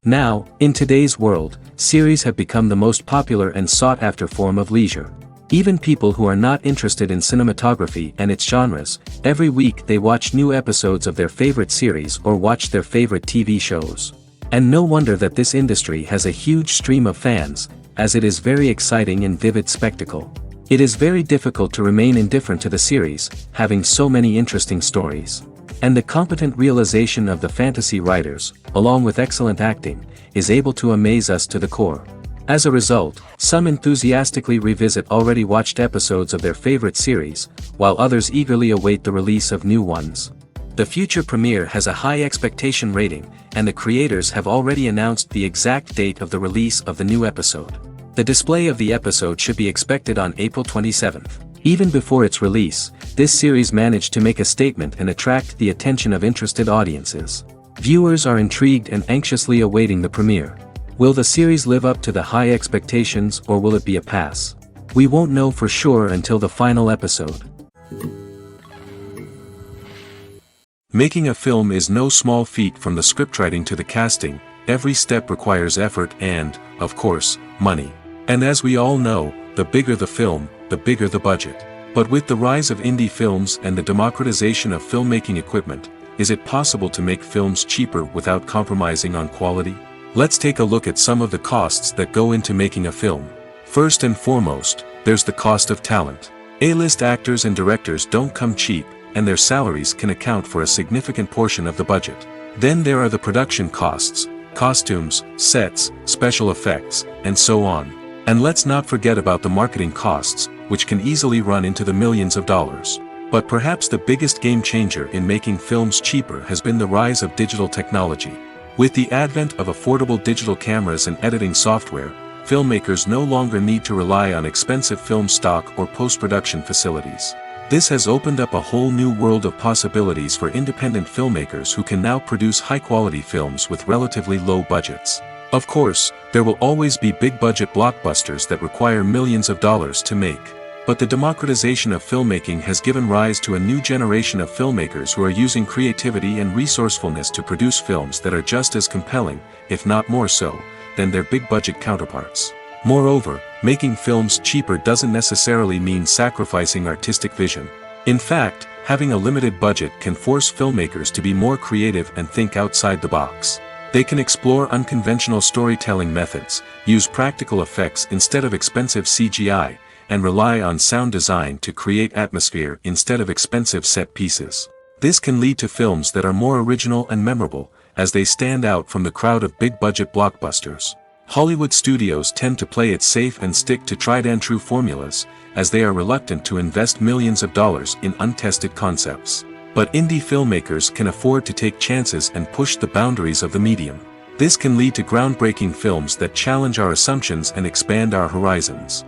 Now, in today's world, series have become the most popular and sought-after form of leisure. Even people who are not interested in cinematography and its genres, every week they watch new episodes of their favorite series or watch their favorite TV shows. And no wonder that this industry has a huge stream of fans, as it is very exciting and vivid spectacle. It is very difficult to remain indifferent to the series, having so many interesting stories. And the competent realization of the fantasy writers, along with excellent acting, is able to amaze us to the core. As a result, some enthusiastically revisit already watched episodes of their favorite series, while others eagerly await the release of new ones. The future premiere has a high expectation rating, and the creators have already announced the exact date of the release of the new episode. The display of the episode should be expected on April 27th. Even before its release, this series managed to make a statement and attract the attention of interested audiences. Viewers are intrigued and anxiously awaiting the premiere. Will the series live up to the high expectations or will it be a pass? We won't know for sure until the final episode. Making a film is no small feat. From the scriptwriting to the casting, every step requires effort and, of course, money. And as we all know, the bigger the film, the bigger the budget. But with the rise of indie films and the democratization of filmmaking equipment, is it possible to make films cheaper without compromising on quality? Let's take a look at some of the costs that go into making a film. First and foremost, there's the cost of talent. A-list actors and directors don't come cheap, and their salaries can account for a significant portion of the budget. Then there are the production costs, costumes, sets, special effects, and so on. And let's not forget about the marketing costs, which can easily run into the millions of dollars. But perhaps the biggest game changer in making films cheaper has been the rise of digital technology. With the advent of affordable digital cameras and editing software, filmmakers no longer need to rely on expensive film stock or post-production facilities. This has opened up a whole new world of possibilities for independent filmmakers who can now produce high-quality films with relatively low budgets. Of course, there will always be big-budget blockbusters that require millions of dollars to make. But the democratization of filmmaking has given rise to a new generation of filmmakers who are using creativity and resourcefulness to produce films that are just as compelling, if not more so, than their big-budget counterparts. Moreover, making films cheaper doesn't necessarily mean sacrificing artistic vision. In fact, having a limited budget can force filmmakers to be more creative and think outside the box. They can explore unconventional storytelling methods, use practical effects instead of expensive CGI, and rely on sound design to create atmosphere instead of expensive set pieces. This can lead to films that are more original and memorable, as they stand out from the crowd of big-budget blockbusters. Hollywood studios tend to play it safe and stick to tried-and-true formulas, as they are reluctant to invest millions of dollars in untested concepts. But indie filmmakers can afford to take chances and push the boundaries of the medium. This can lead to groundbreaking films that challenge our assumptions and expand our horizons.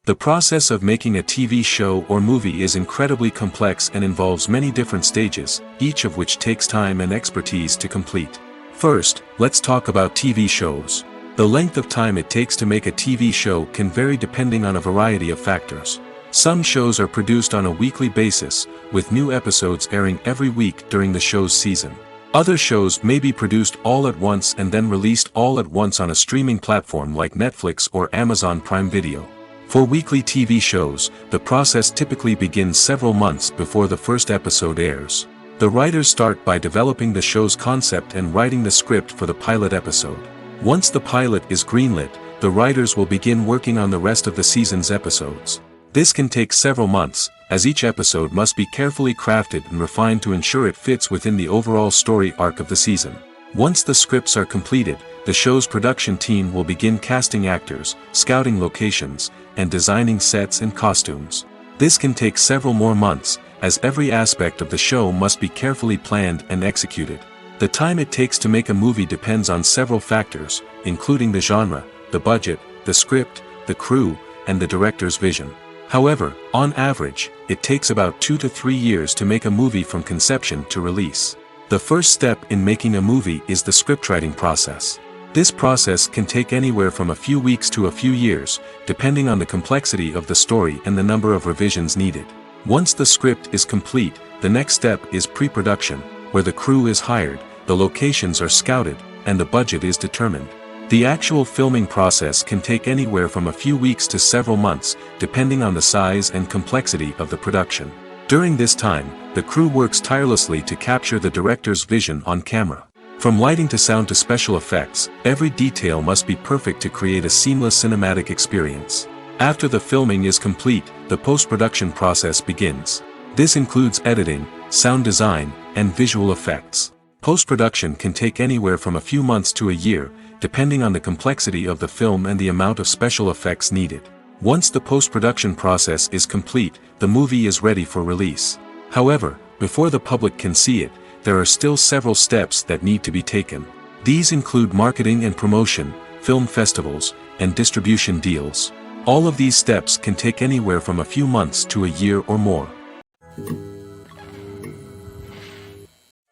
The process of making a TV show or movie is incredibly complex and involves many different stages, each of which takes time and expertise to complete. First, let's talk about TV shows. The length of time it takes to make a TV show can vary depending on a variety of factors. Some shows are produced on a weekly basis, with new episodes airing every week during the show's season. Other shows may be produced all at once and then released all at once on a streaming platform like Netflix or Amazon Prime Video. For weekly TV shows, the process typically begins several months before the first episode airs. The writers start by developing the show's concept and writing the script for the pilot episode. Once the pilot is greenlit, the writers will begin working on the rest of the season's episodes. This can take several months, as each episode must be carefully crafted and refined to ensure it fits within the overall story arc of the season. Once the scripts are completed, the show's production team will begin casting actors, scouting locations, and designing sets and costumes. This can take several more months, as every aspect of the show must be carefully planned and executed. The time it takes to make a movie depends on several factors, including the genre, the budget, the script, the crew, and the director's vision. However, on average, it takes about 2 to 3 years to make a movie from conception to release. The first step in making a movie is the scriptwriting process. This process can take anywhere from a few weeks to a few years, depending on the complexity of the story and the number of revisions needed. Once the script is complete, the next step is pre-production, where the crew is hired, the locations are scouted, and the budget is determined. The actual filming process can take anywhere from a few weeks to several months, depending on the size and complexity of the production. During this time, the crew works tirelessly to capture the director's vision on camera. From lighting to sound to special effects, every detail must be perfect to create a seamless cinematic experience. After the filming is complete, the post-production process begins. This includes editing, sound design, and visual effects. Post-production can take anywhere from a few months to a year, depending on the complexity of the film and the amount of special effects needed. Once the post-production process is complete, the movie is ready for release. However, before the public can see it, there are still several steps that need to be taken. These include marketing and promotion, film festivals, and distribution deals. All of these steps can take anywhere from a few months to a year or more.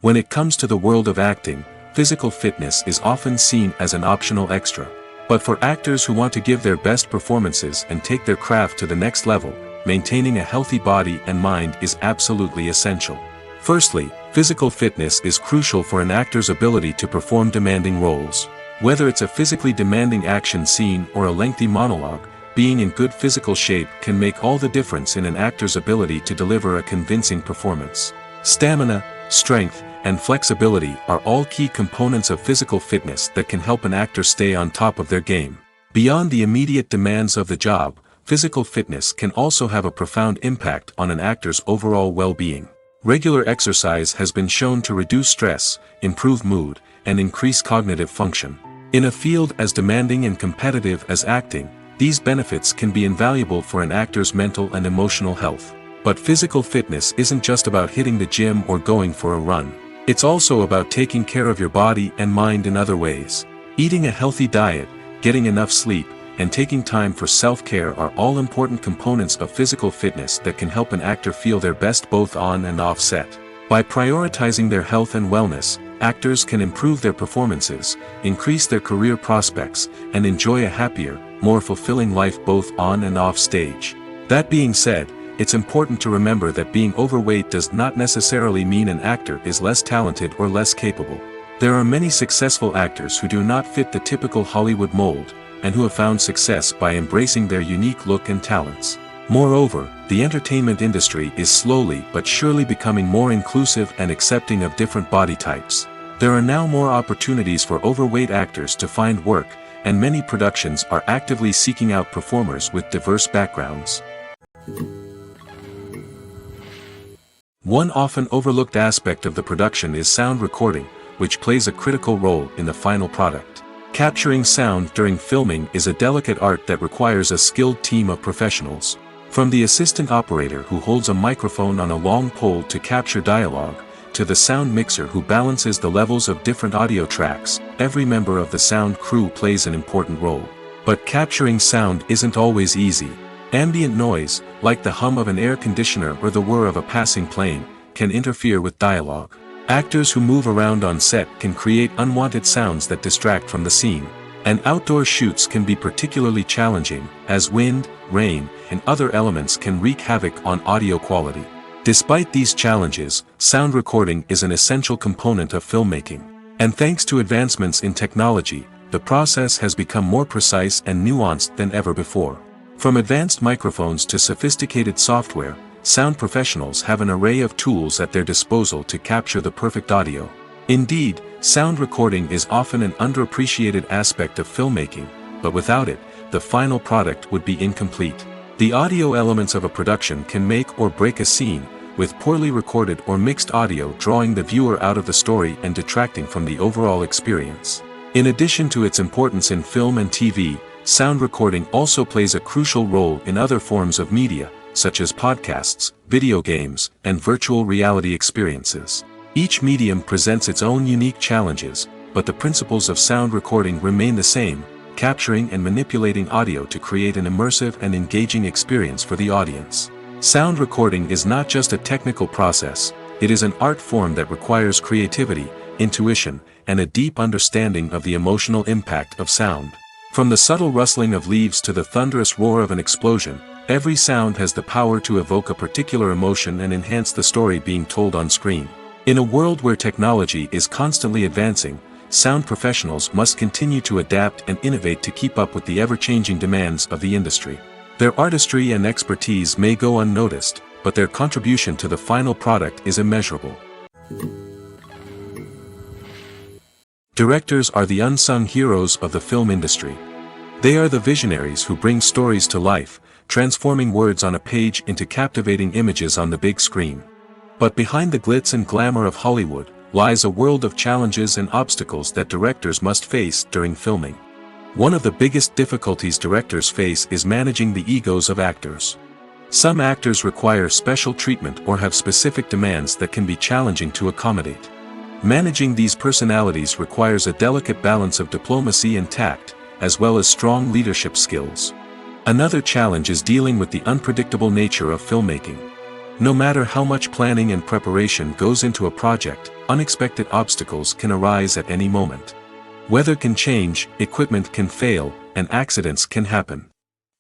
When it comes to the world of acting, physical fitness is often seen as an optional extra. But for actors who want to give their best performances and take their craft to the next level, maintaining a healthy body and mind is absolutely essential. Firstly, physical fitness is crucial for an actor's ability to perform demanding roles. Whether it's a physically demanding action scene or a lengthy monologue, being in good physical shape can make all the difference in an actor's ability to deliver a convincing performance. Stamina, strength, and flexibility are all key components of physical fitness that can help an actor stay on top of their game. Beyond the immediate demands of the job, physical fitness can also have a profound impact on an actor's overall well-being. Regular exercise has been shown to reduce stress, improve mood, and increase cognitive function. In a field as demanding and competitive as acting, these benefits can be invaluable for an actor's mental and emotional health. But physical fitness isn't just about hitting the gym or going for a run. It's also about taking care of your body and mind in other ways. Eating a healthy diet, getting enough sleep, and taking time for self-care are all important components of physical fitness that can help an actor feel their best both on and off set. By prioritizing their health and wellness, actors can improve their performances, increase their career prospects, and enjoy a happier, more fulfilling life both on and off stage. That being said, it's important to remember that being overweight does not necessarily mean an actor is less talented or less capable. There are many successful actors who do not fit the typical Hollywood mold, and who have found success by embracing their unique look and talents. Moreover, the entertainment industry is slowly but surely becoming more inclusive and accepting of different body types. There are now more opportunities for overweight actors to find work, and many productions are actively seeking out performers with diverse backgrounds. One often overlooked aspect of the production is sound recording, which plays a critical role in the final product. Capturing sound during filming is a delicate art that requires a skilled team of professionals. From the assistant operator who holds a microphone on a long pole to capture dialogue, to the sound mixer who balances the levels of different audio tracks, every member of the sound crew plays an important role. But capturing sound isn't always easy. Ambient noise, like the hum of an air conditioner or the whir of a passing plane, can interfere with dialogue. Actors who move around on set can create unwanted sounds that distract from the scene. And outdoor shoots can be particularly challenging, as wind, rain, and other elements can wreak havoc on audio quality. Despite these challenges, sound recording is an essential component of filmmaking. And thanks to advancements in technology, the process has become more precise and nuanced than ever before. From advanced microphones to sophisticated software, sound professionals have an array of tools at their disposal to capture the perfect audio. Indeed, sound recording is often an underappreciated aspect of filmmaking, but without it, the final product would be incomplete. The audio elements of a production can make or break a scene, with poorly recorded or mixed audio drawing the viewer out of the story and detracting from the overall experience. In addition to its importance in film and TV, sound recording also plays a crucial role in other forms of media, such as podcasts, video games, and virtual reality experiences. Each medium presents its own unique challenges, but the principles of sound recording remain the same, capturing and manipulating audio to create an immersive and engaging experience for the audience. Sound recording is not just a technical process, it is an art form that requires creativity, intuition, and a deep understanding of the emotional impact of sound. From the subtle rustling of leaves to the thunderous roar of an explosion, every sound has the power to evoke a particular emotion and enhance the story being told on screen. In a world where technology is constantly advancing, sound professionals must continue to adapt and innovate to keep up with the ever-changing demands of the industry. Their artistry and expertise may go unnoticed, but their contribution to the final product is immeasurable. Directors are the unsung heroes of the film industry. They are the visionaries who bring stories to life, transforming words on a page into captivating images on the big screen. But behind the glitz and glamour of Hollywood lies a world of challenges and obstacles that directors must face during filming. One of the biggest difficulties directors face is managing the egos of actors. Some actors require special treatment or have specific demands that can be challenging to accommodate. Managing these personalities requires a delicate balance of diplomacy and tact, as well as strong leadership skills. Another challenge is dealing with the unpredictable nature of filmmaking. No matter how much planning and preparation goes into a project, unexpected obstacles can arise at any moment. Weather can change, equipment can fail, and accidents can happen.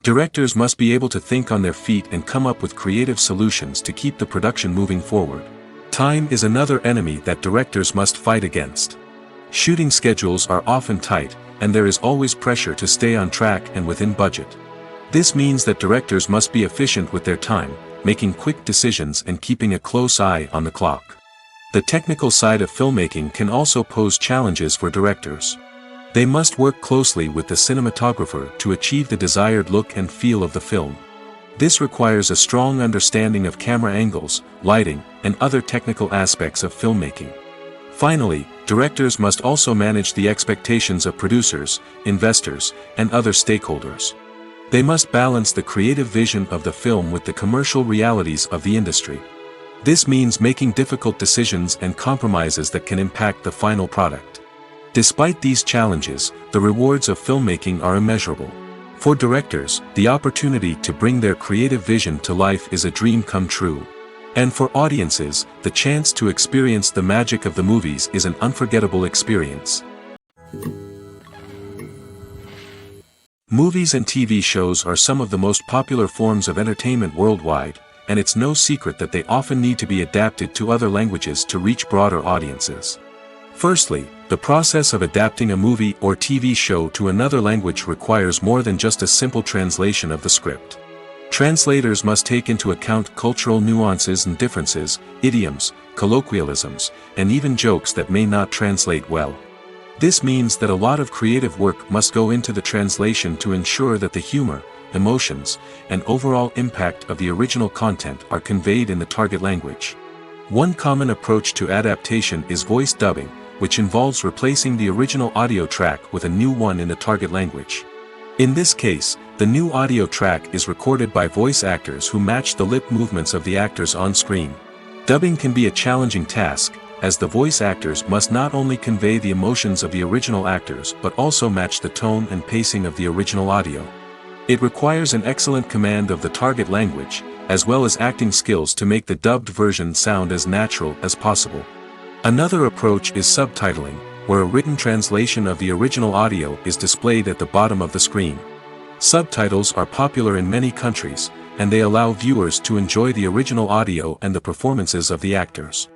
Directors must be able to think on their feet and come up with creative solutions to keep the production moving forward. Time is another enemy that directors must fight against. Shooting schedules are often tight, and there is always pressure to stay on track and within budget. This means that directors must be efficient with their time, making quick decisions and keeping a close eye on the clock. The technical side of filmmaking can also pose challenges for directors. They must work closely with the cinematographer to achieve the desired look and feel of the film. This requires a strong understanding of camera angles, lighting, and other technical aspects of filmmaking. Finally, directors must also manage the expectations of producers, investors, and other stakeholders. They must balance the creative vision of the film with the commercial realities of the industry. This means making difficult decisions and compromises that can impact the final product. Despite these challenges, the rewards of filmmaking are immeasurable. For directors, the opportunity to bring their creative vision to life is a dream come true. And for audiences, the chance to experience the magic of the movies is an unforgettable experience. Movies and TV shows are some of the most popular forms of entertainment worldwide, and it's no secret that they often need to be adapted to other languages to reach broader audiences. Firstly, the process of adapting a movie or TV show to another language requires more than just a simple translation of the script. Translators must take into account cultural nuances and differences, idioms, colloquialisms, and even jokes that may not translate well. This means that a lot of creative work must go into the translation to ensure that the humor, emotions, and overall impact of the original content are conveyed in the target language. One common approach to adaptation is voice dubbing, which involves replacing the original audio track with a new one in the target language. In this case, the new audio track is recorded by voice actors who match the lip movements of the actors on screen. Dubbing can be a challenging task, as the voice actors must not only convey the emotions of the original actors but also match the tone and pacing of the original audio. It requires an excellent command of the target language, as well as acting skills to make the dubbed version sound as natural as possible. Another approach is subtitling, where a written translation of the original audio is displayed at the bottom of the screen. Subtitles are popular in many countries, and they allow viewers to enjoy the original audio and the performances of the actors.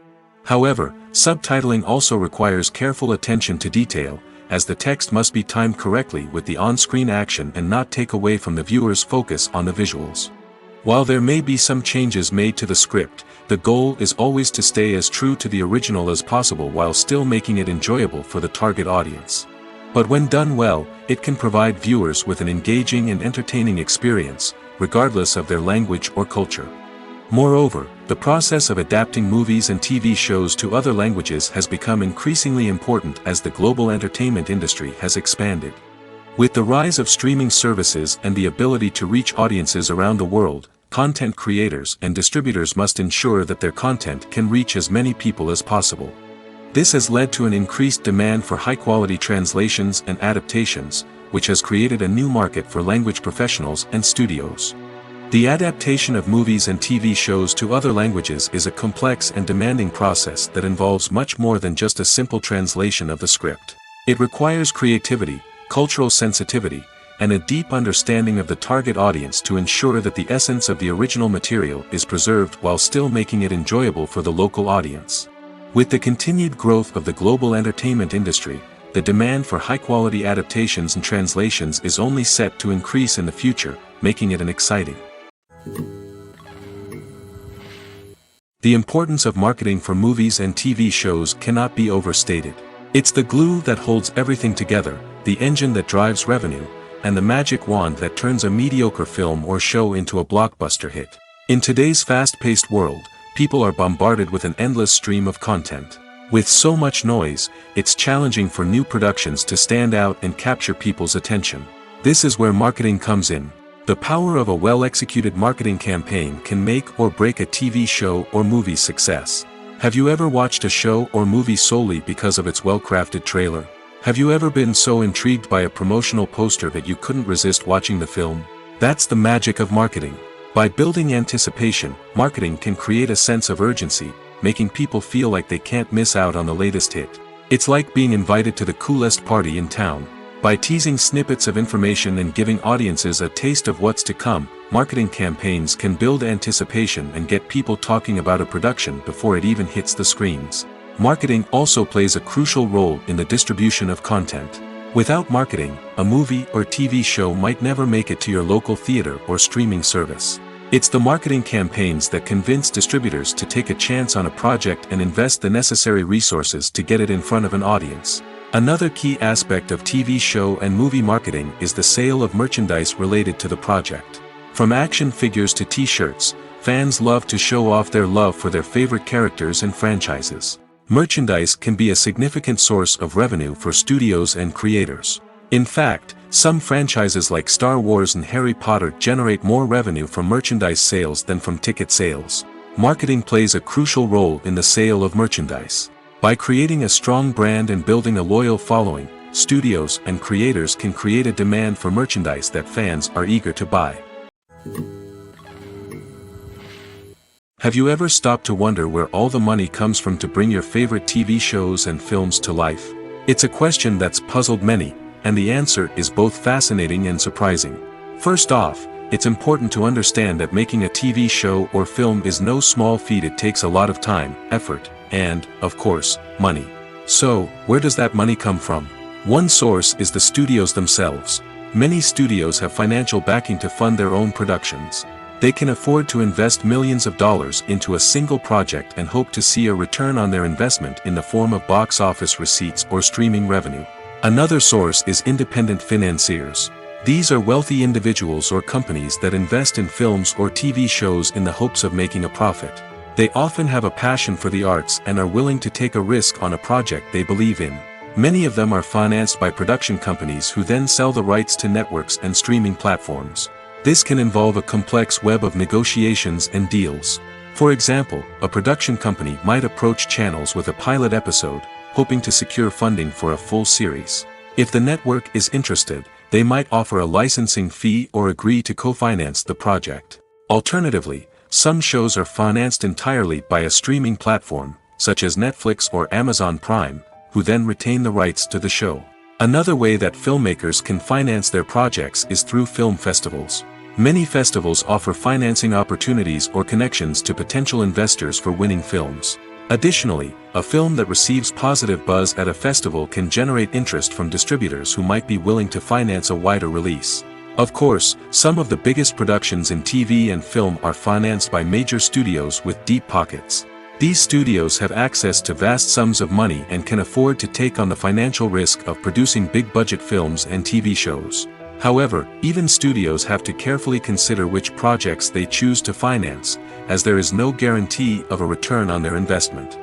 However, subtitling also requires careful attention to detail, as the text must be timed correctly with the on-screen action and not take away from the viewer's focus on the visuals. While there may be some changes made to the script, the goal is always to stay as true to the original as possible while still making it enjoyable for the target audience. But when done well, it can provide viewers with an engaging and entertaining experience, regardless of their language or culture. Moreover, the process of adapting movies and TV shows to other languages has become increasingly important as the global entertainment industry has expanded. With the rise of streaming services and the ability to reach audiences around the world, content creators and distributors must ensure that their content can reach as many people as possible. This has led to an increased demand for high-quality translations and adaptations, which has created a new market for language professionals and studios. The adaptation of movies and TV shows to other languages is a complex and demanding process that involves much more than just a simple translation of the script. It requires creativity, cultural sensitivity, and a deep understanding of the target audience to ensure that the essence of the original material is preserved while still making it enjoyable for the local audience. With the continued growth of the global entertainment industry, the demand for high-quality adaptations and translations is only set to increase in the future, making it an exciting. The importance of marketing for movies and TV shows cannot be overstated. It's the glue that holds everything together, the engine that drives revenue, and the magic wand that turns a mediocre film or show into a blockbuster hit. In today's fast-paced world, people are bombarded with an endless stream of content. With so much noise, it's challenging for new productions to stand out and capture people's attention. This is where marketing comes in. The power of a well-executed marketing campaign can make or break a TV show or movie's success. Have you ever watched a show or movie solely because of its well-crafted trailer? Have you ever been so intrigued by a promotional poster that you couldn't resist watching the film? That's the magic of marketing. By building anticipation, marketing can create a sense of urgency, making people feel like they can't miss out on the latest hit. It's like being invited to the coolest party in town. By teasing snippets of information and giving audiences a taste of what's to come, marketing campaigns can build anticipation and get people talking about a production before it even hits the screens. Marketing also plays a crucial role in the distribution of content. Without marketing, a movie or TV show might never make it to your local theater or streaming service. It's the marketing campaigns that convince distributors to take a chance on a project and invest the necessary resources to get it in front of an audience. Another key aspect of TV show and movie marketing is the sale of merchandise related to the project. From action figures to t-shirts, fans love to show off their love for their favorite characters and franchises. Merchandise can be a significant source of revenue for studios and creators. In fact, some franchises like Star Wars and Harry Potter generate more revenue from merchandise sales than from ticket sales. Marketing plays a crucial role in the sale of merchandise. By creating a strong brand and building a loyal following, studios and creators can create a demand for merchandise that fans are eager to buy. Have you ever stopped to wonder where all the money comes from to bring your favorite TV shows and films to life? It's a question that's puzzled many, and the answer is both fascinating and surprising. First off, it's important to understand that making a TV show or film is no small feat. It takes a lot of time, effort, and, of course, money. So, where does that money come from? One source is the studios themselves. Many studios have financial backing to fund their own productions. They can afford to invest millions of dollars into a single project and hope to see a return on their investment in the form of box office receipts or streaming revenue. Another source is independent financiers. These are wealthy individuals or companies that invest in films or TV shows in the hopes of making a profit. They often have a passion for the arts and are willing to take a risk on a project they believe in. Many of them are financed by production companies who then sell the rights to networks and streaming platforms. This can involve a complex web of negotiations and deals. For example, a production company might approach channels with a pilot episode, hoping to secure funding for a full series. If the network is interested, they might offer a licensing fee or agree to co-finance the project. Alternatively, some shows are financed entirely by a streaming platform, such as Netflix or Amazon Prime, who then retain the rights to the show. Another way that filmmakers can finance their projects is through film festivals. Many festivals offer financing opportunities or connections to potential investors for winning films. Additionally, a film that receives positive buzz at a festival can generate interest from distributors who might be willing to finance a wider release. Of course, some of the biggest productions in TV and film are financed by major studios with deep pockets. These studios have access to vast sums of money and can afford to take on the financial risk of producing big-budget films and TV shows. However, even studios have to carefully consider which projects they choose to finance, as there is no guarantee of a return on their investment.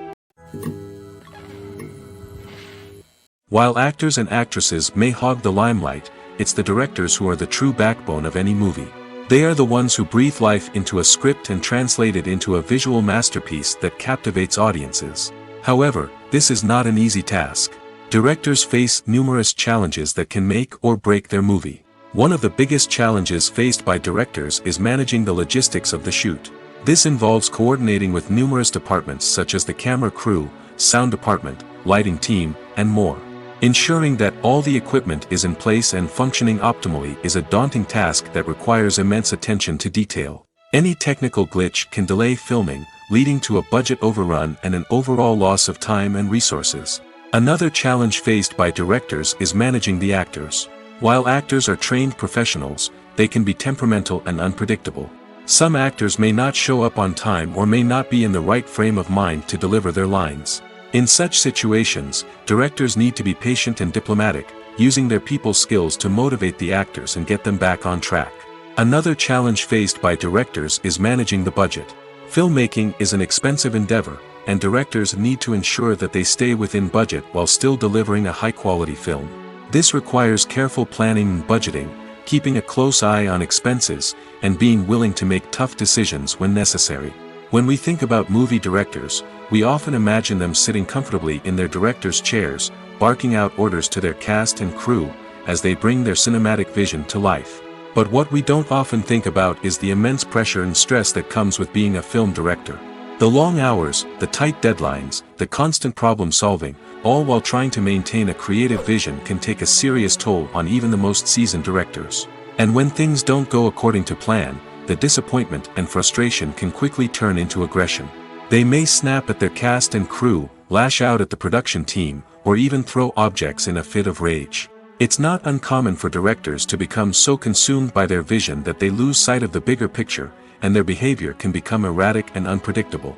While actors and actresses may hog the limelight, it's the directors who are the true backbone of any movie. They are the ones who breathe life into a script and translate it into a visual masterpiece that captivates audiences. However, this is not an easy task. Directors face numerous challenges that can make or break their movie. One of the biggest challenges faced by directors is managing the logistics of the shoot. This involves coordinating with numerous departments such as the camera crew, sound department, lighting team, and more. Ensuring that all the equipment is in place and functioning optimally is a daunting task that requires immense attention to detail. Any technical glitch can delay filming, leading to a budget overrun and an overall loss of time and resources. Another challenge faced by directors is managing the actors. While actors are trained professionals, they can be temperamental and unpredictable. Some actors may not show up on time or may not be in the right frame of mind to deliver their lines. In such situations, directors need to be patient and diplomatic, using their people skills to motivate the actors and get them back on track. Another challenge faced by directors is managing the budget. Filmmaking is an expensive endeavor, and directors need to ensure that they stay within budget while still delivering a high-quality film. This requires careful planning and budgeting, keeping a close eye on expenses, and being willing to make tough decisions when necessary. When we think about movie directors, we often imagine them sitting comfortably in their director's chairs, barking out orders to their cast and crew, as they bring their cinematic vision to life. But what we don't often think about is the immense pressure and stress that comes with being a film director. The long hours, the tight deadlines, the constant problem solving, all while trying to maintain a creative vision can take a serious toll on even the most seasoned directors. And when things don't go according to plan, the disappointment and frustration can quickly turn into aggression. They may snap at their cast and crew, lash out at the production team, or even throw objects in a fit of rage. It's not uncommon for directors to become so consumed by their vision that they lose sight of the bigger picture, and their behavior can become erratic and unpredictable.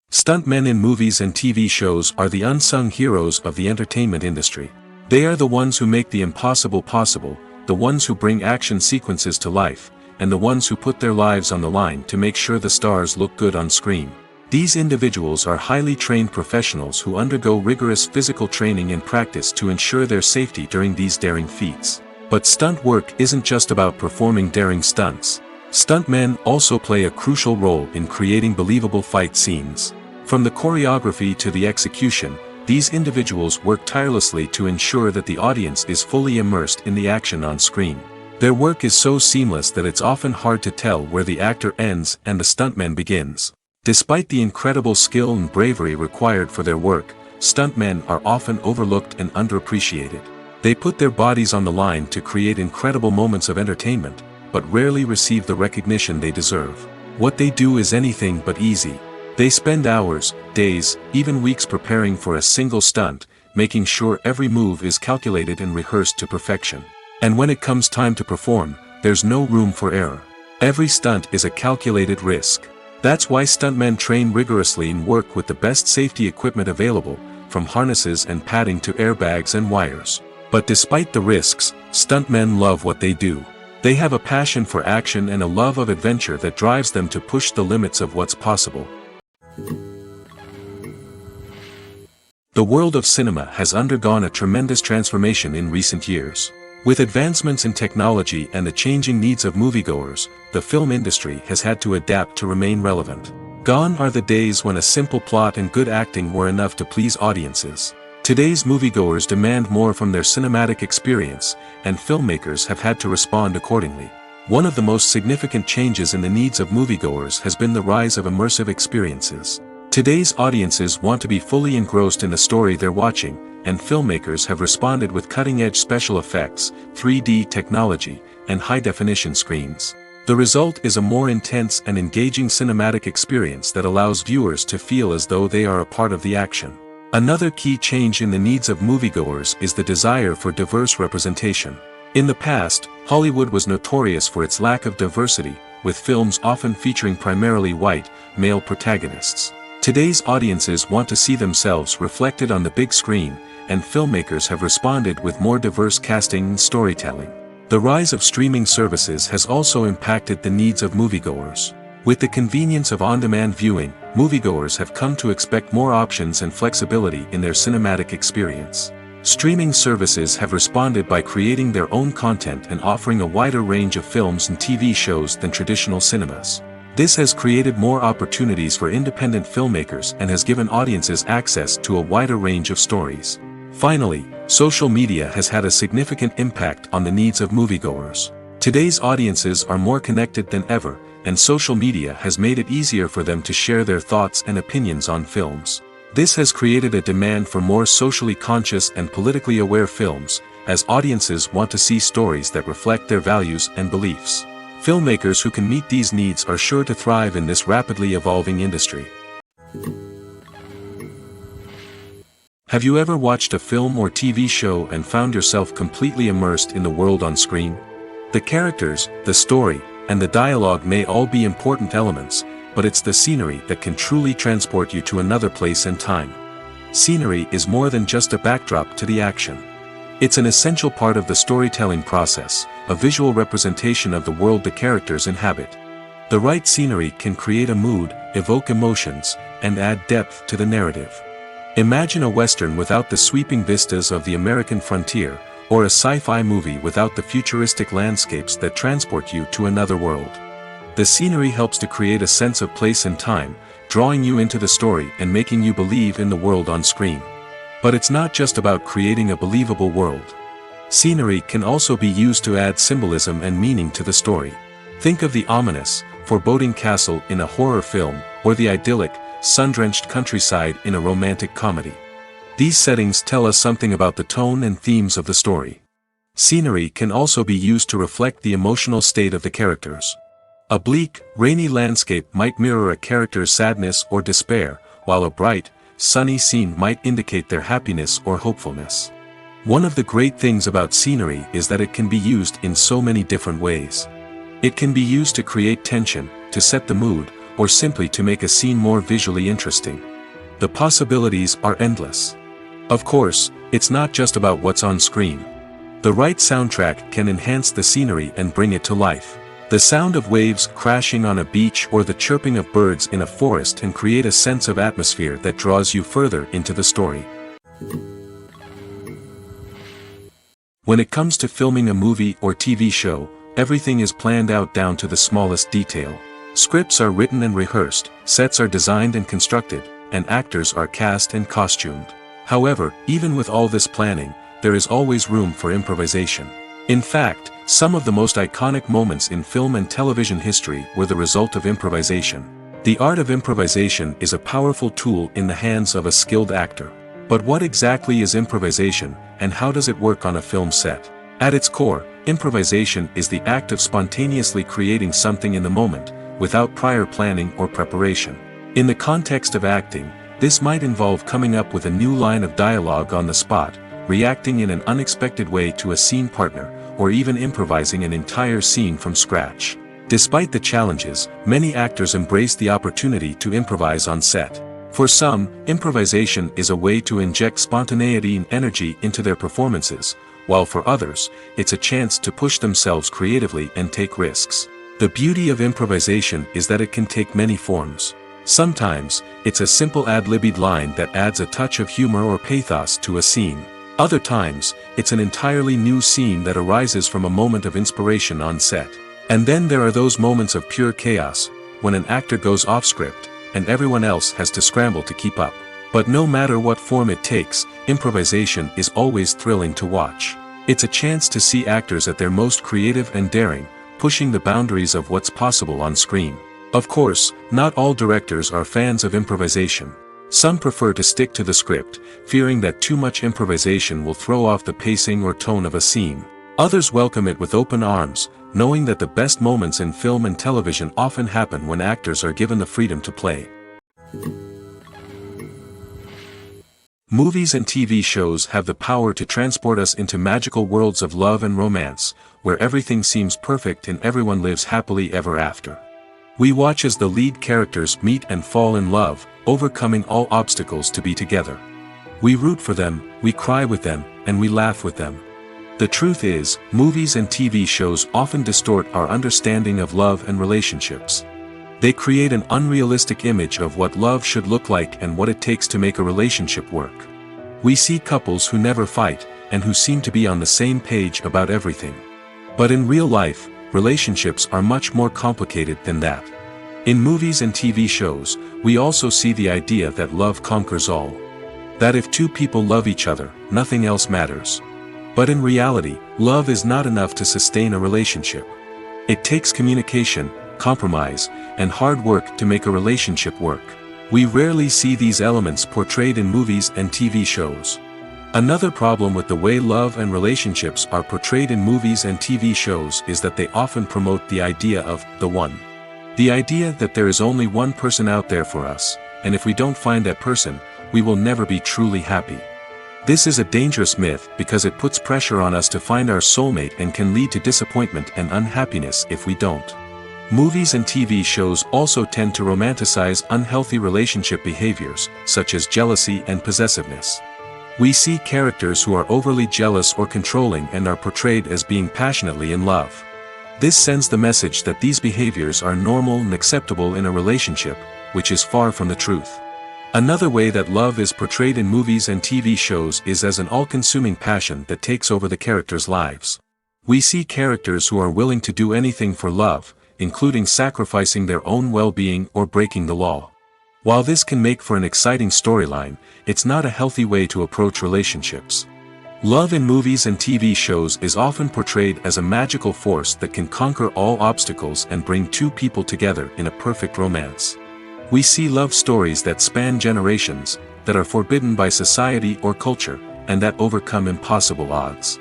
Stuntmen in movies and TV shows are the unsung heroes of the entertainment industry. They are the ones who make the impossible possible, the ones who bring action sequences to life, and the ones who put their lives on the line to make sure the stars look good on screen. These individuals are highly trained professionals who undergo rigorous physical training and practice to ensure their safety during these daring feats. But stunt work isn't just about performing daring stunts. Stuntmen also play a crucial role in creating believable fight scenes. From the choreography to the execution, these individuals work tirelessly to ensure that the audience is fully immersed in the action on screen. Their work is so seamless that it's often hard to tell where the actor ends and the stuntman begins. Despite the incredible skill and bravery required for their work, stuntmen are often overlooked and underappreciated. They put their bodies on the line to create incredible moments of entertainment, but rarely receive the recognition they deserve. What they do is anything but easy. They spend hours, days, even weeks preparing for a single stunt, making sure every move is calculated and rehearsed to perfection. And when it comes time to perform, there's no room for error. Every stunt is a calculated risk. That's why stuntmen train rigorously and work with the best safety equipment available, from harnesses and padding to airbags and wires. But despite the risks, stuntmen love what they do. They have a passion for action and a love of adventure that drives them to push the limits of what's possible. The world of cinema has undergone a tremendous transformation in recent years. With advancements in technology and the changing needs of moviegoers, the film industry has had to adapt to remain relevant. Gone are the days when a simple plot and good acting were enough to please audiences. Today's moviegoers demand more from their cinematic experience, and filmmakers have had to respond accordingly. One of the most significant changes in the needs of moviegoers has been the rise of immersive experiences. Today's audiences want to be fully engrossed in the story they're watching, and filmmakers have responded with cutting-edge special effects, 3D technology, and high-definition screens. The result is a more intense and engaging cinematic experience that allows viewers to feel as though they are a part of the action. Another key change in the needs of moviegoers is the desire for diverse representation. In the past, Hollywood was notorious for its lack of diversity, with films often featuring primarily white, male protagonists. Today's audiences want to see themselves reflected on the big screen, and filmmakers have responded with more diverse casting and storytelling. The rise of streaming services has also impacted the needs of moviegoers. With the convenience of on-demand viewing, moviegoers have come to expect more options and flexibility in their cinematic experience. Streaming services have responded by creating their own content and offering a wider range of films and TV shows than traditional cinemas. This has created more opportunities for independent filmmakers and has given audiences access to a wider range of stories. Finally, social media has had a significant impact on the needs of moviegoers. Today's audiences are more connected than ever, and social media has made it easier for them to share their thoughts and opinions on films. This has created a demand for more socially conscious and politically aware films, as audiences want to see stories that reflect their values and beliefs. Filmmakers who can meet these needs are sure to thrive in this rapidly evolving industry. Have you ever watched a film or TV show and found yourself completely immersed in the world on screen? The characters, the story, and the dialogue may all be important elements, but it's the scenery that can truly transport you to another place and time. Scenery is more than just a backdrop to the action. It's an essential part of the storytelling process, a visual representation of the world the characters inhabit. The right scenery can create a mood, evoke emotions, and add depth to the narrative. Imagine a Western without the sweeping vistas of the American frontier, or a sci-fi movie without the futuristic landscapes that transport you to another world. The scenery helps to create a sense of place and time, drawing you into the story and making you believe in the world on screen. But it's not just about creating a believable world. Scenery can also be used to add symbolism and meaning to the story. Think of the ominous, foreboding castle in a horror film, or the idyllic, sun-drenched countryside in a romantic comedy. These settings tell us something about the tone and themes of the story. Scenery can also be used to reflect the emotional state of the characters. A bleak, rainy landscape might mirror a character's sadness or despair, while a bright, sunny scene might indicate their happiness or hopefulness. One of the great things about scenery is that it can be used in so many different ways. It can be used to create tension, to set the mood, or simply to make a scene more visually interesting. The possibilities are endless. Of course, it's not just about what's on screen. The right soundtrack can enhance the scenery and bring it to life. The sound of waves crashing on a beach or the chirping of birds in a forest can create a sense of atmosphere that draws you further into the story. When it comes to filming a movie or TV show, everything is planned out down to the smallest detail. Scripts are written and rehearsed, sets are designed and constructed, and actors are cast and costumed. However, even with all this planning, there is always room for improvisation. In fact, some of the most iconic moments in film and television history were the result of improvisation. The art of improvisation is a powerful tool in the hands of a skilled actor. But what exactly is improvisation, and how does it work on a film set? At its core, improvisation is the act of spontaneously creating something in the moment, without prior planning or preparation. In the context of acting, this might involve coming up with a new line of dialogue on the spot, reacting in an unexpected way to a scene partner, or even improvising an entire scene from scratch. Despite the challenges, many actors embrace the opportunity to improvise on set. For some, improvisation is a way to inject spontaneity and energy into their performances, while for others, it's a chance to push themselves creatively and take risks. The beauty of improvisation is that it can take many forms. Sometimes, it's a simple ad-libbed line that adds a touch of humor or pathos to a scene. Other times, it's an entirely new scene that arises from a moment of inspiration on set. And then there are those moments of pure chaos, when an actor goes off script, and everyone else has to scramble to keep up. But no matter what form it takes, improvisation is always thrilling to watch. It's a chance to see actors at their most creative and daring, pushing the boundaries of what's possible on screen. Of course, not all directors are fans of improvisation. Some prefer to stick to the script, fearing that too much improvisation will throw off the pacing or tone of a scene. Others welcome it with open arms, knowing that the best moments in film and television often happen when actors are given the freedom to play. Movies and TV shows have the power to transport us into magical worlds of love and romance, where everything seems perfect and everyone lives happily ever after. We watch as the lead characters meet and fall in love, overcoming all obstacles to be together. We root for them, we cry with them, and we laugh with them. The truth is, movies and TV shows often distort our understanding of love and relationships. They create an unrealistic image of what love should look like and what it takes to make a relationship work. We see couples who never fight, and who seem to be on the same page about everything. But in real life, relationships are much more complicated than that. In movies and TV shows, we also see the idea that love conquers all. That if two people love each other, nothing else matters. But in reality, love is not enough to sustain a relationship. It takes communication, compromise, and hard work to make a relationship work. We rarely see these elements portrayed in movies and TV shows. Another problem with the way love and relationships are portrayed in movies and TV shows is that they often promote the idea of the one. The idea that there is only one person out there for us, and if we don't find that person, we will never be truly happy. This is a dangerous myth because it puts pressure on us to find our soulmate and can lead to disappointment and unhappiness if we don't. Movies and TV shows also tend to romanticize unhealthy relationship behaviors, such as jealousy and possessiveness. We see characters who are overly jealous or controlling and are portrayed as being passionately in love. This sends the message that these behaviors are normal and acceptable in a relationship, which is far from the truth. Another way that love is portrayed in movies and TV shows is as an all-consuming passion that takes over the characters' lives. We see characters who are willing to do anything for love, including sacrificing their own well-being or breaking the law. While this can make for an exciting storyline, it's not a healthy way to approach relationships. Love in movies and TV shows is often portrayed as a magical force that can conquer all obstacles and bring two people together in a perfect romance. We see love stories that span generations, that are forbidden by society or culture, and that overcome impossible odds.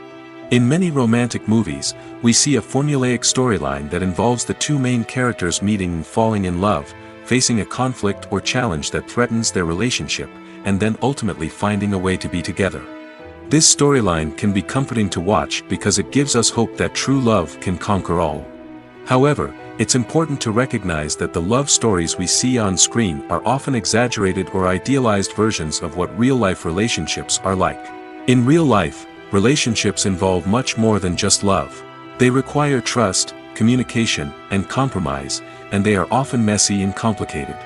In many romantic movies, we see a formulaic storyline that involves the two main characters meeting and falling in love, facing a conflict or challenge that threatens their relationship, and then ultimately finding a way to be together. This storyline can be comforting to watch because it gives us hope that true love can conquer all. However, it's important to recognize that the love stories we see on screen are often exaggerated or idealized versions of what real-life relationships are like. In real life, relationships involve much more than just love. They require trust, communication, and compromise, and they are often messy and complicated.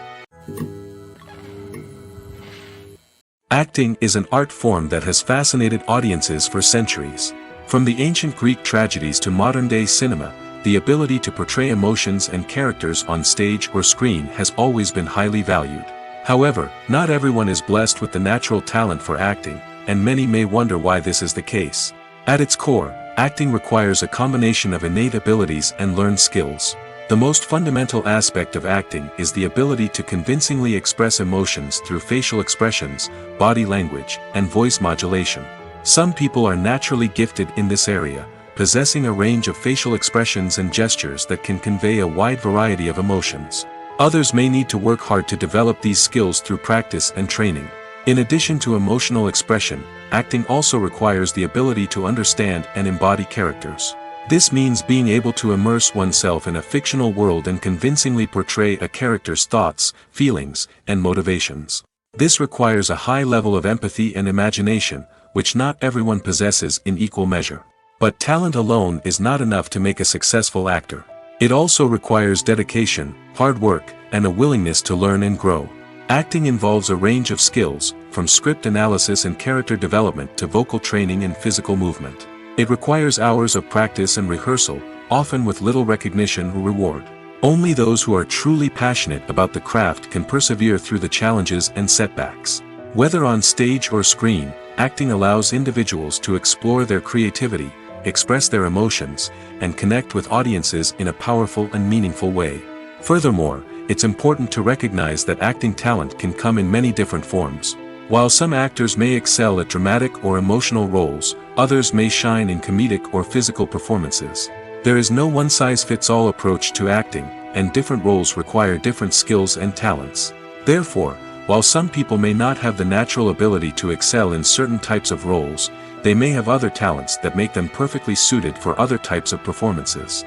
Acting is an art form that has fascinated audiences for centuries. From the ancient Greek tragedies to modern-day cinema, the ability to portray emotions and characters on stage or screen has always been highly valued. However, not everyone is blessed with the natural talent for acting, and many may wonder why this is the case. At its core, acting requires a combination of innate abilities and learned skills. The most fundamental aspect of acting is the ability to convincingly express emotions through facial expressions, body language, and voice modulation. Some people are naturally gifted in this area, possessing a range of facial expressions and gestures that can convey a wide variety of emotions. Others may need to work hard to develop these skills through practice and training. In addition to emotional expression, acting also requires the ability to understand and embody characters. This means being able to immerse oneself in a fictional world and convincingly portray a character's thoughts, feelings, and motivations. This requires a high level of empathy and imagination, which not everyone possesses in equal measure. But talent alone is not enough to make a successful actor. It also requires dedication, hard work, and a willingness to learn and grow. Acting involves a range of skills, from script analysis and character development to vocal training and physical movement. It requires hours of practice and rehearsal, often with little recognition or reward. Only those who are truly passionate about the craft can persevere through the challenges and setbacks. Whether on stage or screen, acting allows individuals to explore their creativity, express their emotions, and connect with audiences in a powerful and meaningful way. Furthermore, it's important to recognize that acting talent can come in many different forms. While some actors may excel at dramatic or emotional roles, others may shine in comedic or physical performances. There is no one-size-fits-all approach to acting, and different roles require different skills and talents. Therefore, while some people may not have the natural ability to excel in certain types of roles, they may have other talents that make them perfectly suited for other types of performances.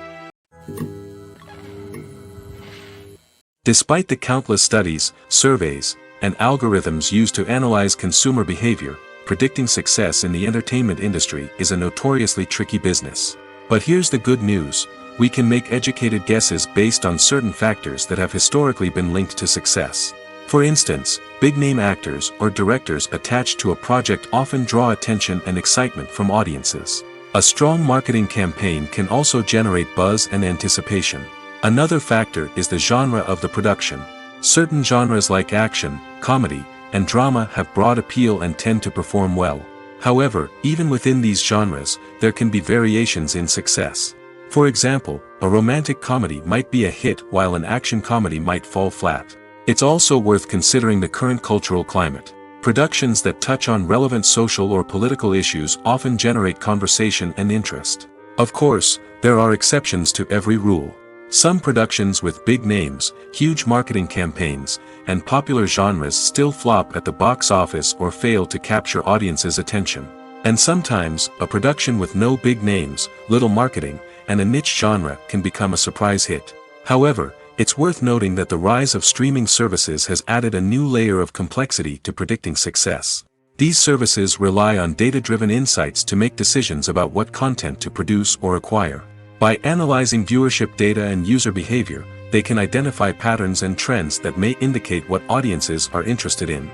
Despite the countless studies, surveys, and algorithms used to analyze consumer behavior, predicting success in the entertainment industry is a notoriously tricky business. But here's the good news: we can make educated guesses based on certain factors that have historically been linked to success. For instance, big-name actors or directors attached to a project often draw attention and excitement from audiences. A strong marketing campaign can also generate buzz and anticipation. Another factor is the genre of the production. Certain genres like action, comedy, and drama have broad appeal and tend to perform well. However, even within these genres, there can be variations in success. For example, a romantic comedy might be a hit while an action comedy might fall flat. It's also worth considering the current cultural climate. Productions that touch on relevant social or political issues often generate conversation and interest. Of course, there are exceptions to every rule. Some productions with big names, huge marketing campaigns, and popular genres still flop at the box office or fail to capture audiences' attention. And sometimes, a production with no big names, little marketing, and a niche genre can become a surprise hit. However, it's worth noting that the rise of streaming services has added a new layer of complexity to predicting success. These services rely on data-driven insights to make decisions about what content to produce or acquire. By analyzing viewership data and user behavior, they can identify patterns and trends that may indicate what audiences are interested in.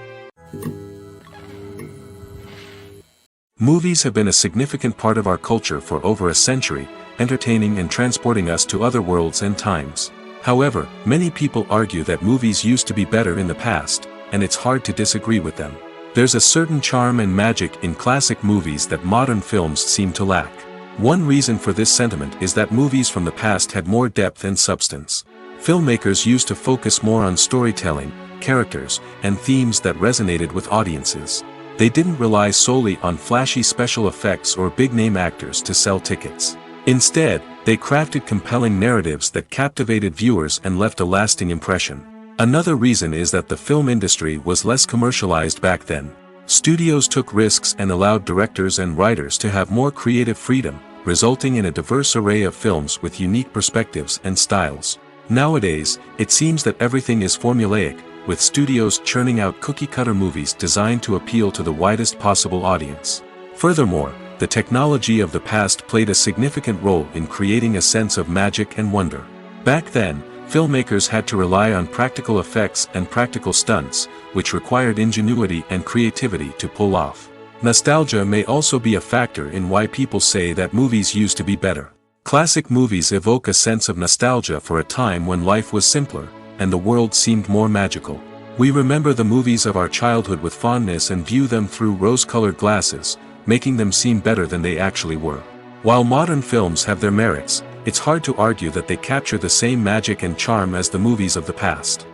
Movies have been a significant part of our culture for over a century, entertaining and transporting us to other worlds and times. However, many people argue that movies used to be better in the past, and it's hard to disagree with them. There's a certain charm and magic in classic movies that modern films seem to lack. One reason for this sentiment is that movies from the past had more depth and substance. Filmmakers used to focus more on storytelling, characters, and themes that resonated with audiences. They didn't rely solely on flashy special effects or big-name actors to sell tickets. Instead, they crafted compelling narratives that captivated viewers and left a lasting impression. Another reason is that the film industry was less commercialized back then. Studios took risks and allowed directors and writers to have more creative freedom, resulting in a diverse array of films with unique perspectives and styles. Nowadays, it seems that everything is formulaic, with studios churning out cookie-cutter movies designed to appeal to the widest possible audience. Furthermore, the technology of the past played a significant role in creating a sense of magic and wonder. Back then, filmmakers had to rely on practical effects and practical stunts, which required ingenuity and creativity to pull off. Nostalgia may also be a factor in why people say that movies used to be better. Classic movies evoke a sense of nostalgia for a time when life was simpler, and the world seemed more magical. We remember the movies of our childhood with fondness and view them through rose-colored glasses, making them seem better than they actually were. While modern films have their merits, it's hard to argue that they capture the same magic and charm as the movies of the past.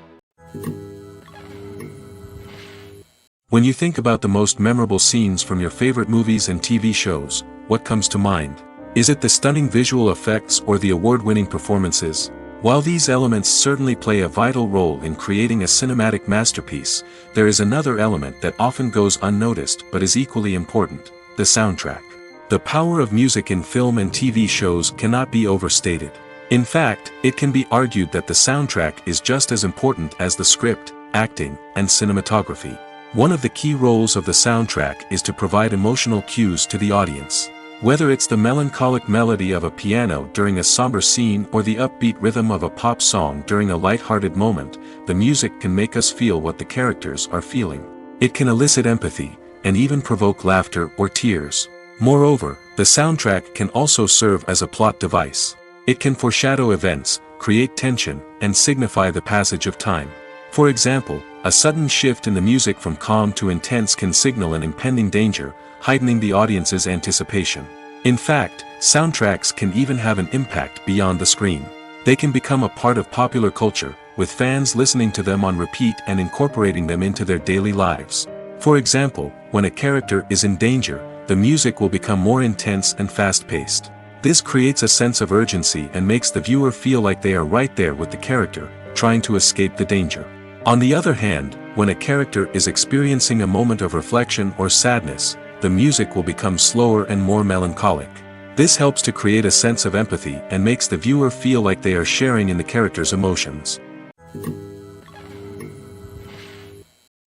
When you think about the most memorable scenes from your favorite movies and TV shows, what comes to mind? Is it the stunning visual effects or the award-winning performances? While these elements certainly play a vital role in creating a cinematic masterpiece, there is another element that often goes unnoticed but is equally important: the soundtrack. The power of music in film and TV shows cannot be overstated. In fact, it can be argued that the soundtrack is just as important as the script, acting, and cinematography. One of the key roles of the soundtrack is to provide emotional cues to the audience. Whether it's the melancholic melody of a piano during a somber scene or the upbeat rhythm of a pop song during a light-hearted moment, the music can make us feel what the characters are feeling. It can elicit empathy, and even provoke laughter or tears. Moreover, the soundtrack can also serve as a plot device. It can foreshadow events, create tension, and signify the passage of time. For example, a sudden shift in the music from calm to intense can signal an impending danger, heightening the audience's anticipation. In fact, soundtracks can even have an impact beyond the screen. They can become a part of popular culture, with fans listening to them on repeat and incorporating them into their daily lives. For example, when a character is in danger, the music will become more intense and fast-paced. This creates a sense of urgency and makes the viewer feel like they are right there with the character, trying to escape the danger. On the other hand, when a character is experiencing a moment of reflection or sadness, the music will become slower and more melancholic. This helps to create a sense of empathy and makes the viewer feel like they are sharing in the character's emotions.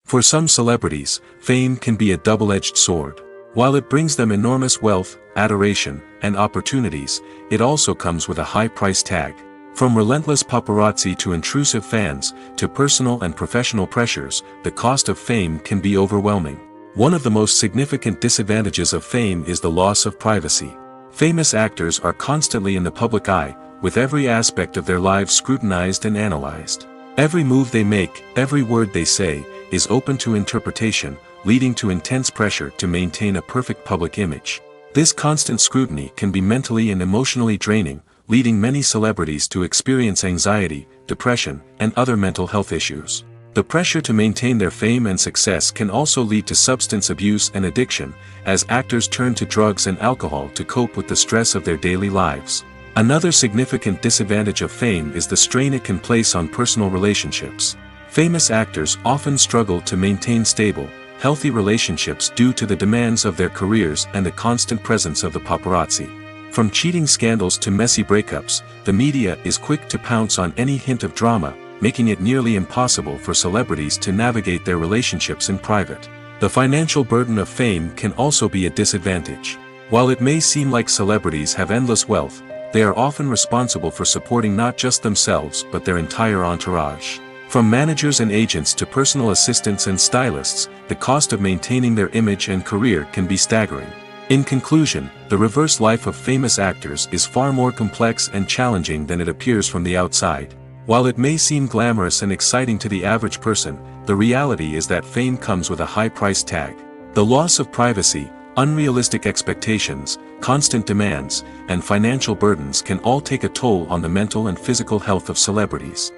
For some celebrities, fame can be a double-edged sword. While it brings them enormous wealth, adoration, and opportunities, it also comes with a high price tag. From relentless paparazzi to intrusive fans, to personal and professional pressures, the cost of fame can be overwhelming. One of the most significant disadvantages of fame is the loss of privacy. Famous actors are constantly in the public eye, with every aspect of their lives scrutinized and analyzed. Every move they make, every word they say, is open to interpretation, leading to intense pressure to maintain a perfect public image. This constant scrutiny can be mentally and emotionally draining, leading many celebrities to experience anxiety, depression, and other mental health issues. The pressure to maintain their fame and success can also lead to substance abuse and addiction, as actors turn to drugs and alcohol to cope with the stress of their daily lives. Another significant disadvantage of fame is the strain it can place on personal relationships. Famous actors often struggle to maintain stable, healthy relationships due to the demands of their careers and the constant presence of the paparazzi. From cheating scandals to messy breakups, the media is quick to pounce on any hint of drama, making it nearly impossible for celebrities to navigate their relationships in private. The financial burden of fame can also be a disadvantage. While it may seem like celebrities have endless wealth, they are often responsible for supporting not just themselves but their entire entourage. From managers and agents to personal assistants and stylists, the cost of maintaining their image and career can be staggering. In conclusion, the reverse life of famous actors is far more complex and challenging than it appears from the outside. While it may seem glamorous and exciting to the average person, the reality is that fame comes with a high price tag. The loss of privacy, unrealistic expectations, constant demands, and financial burdens can all take a toll on the mental and physical health of celebrities.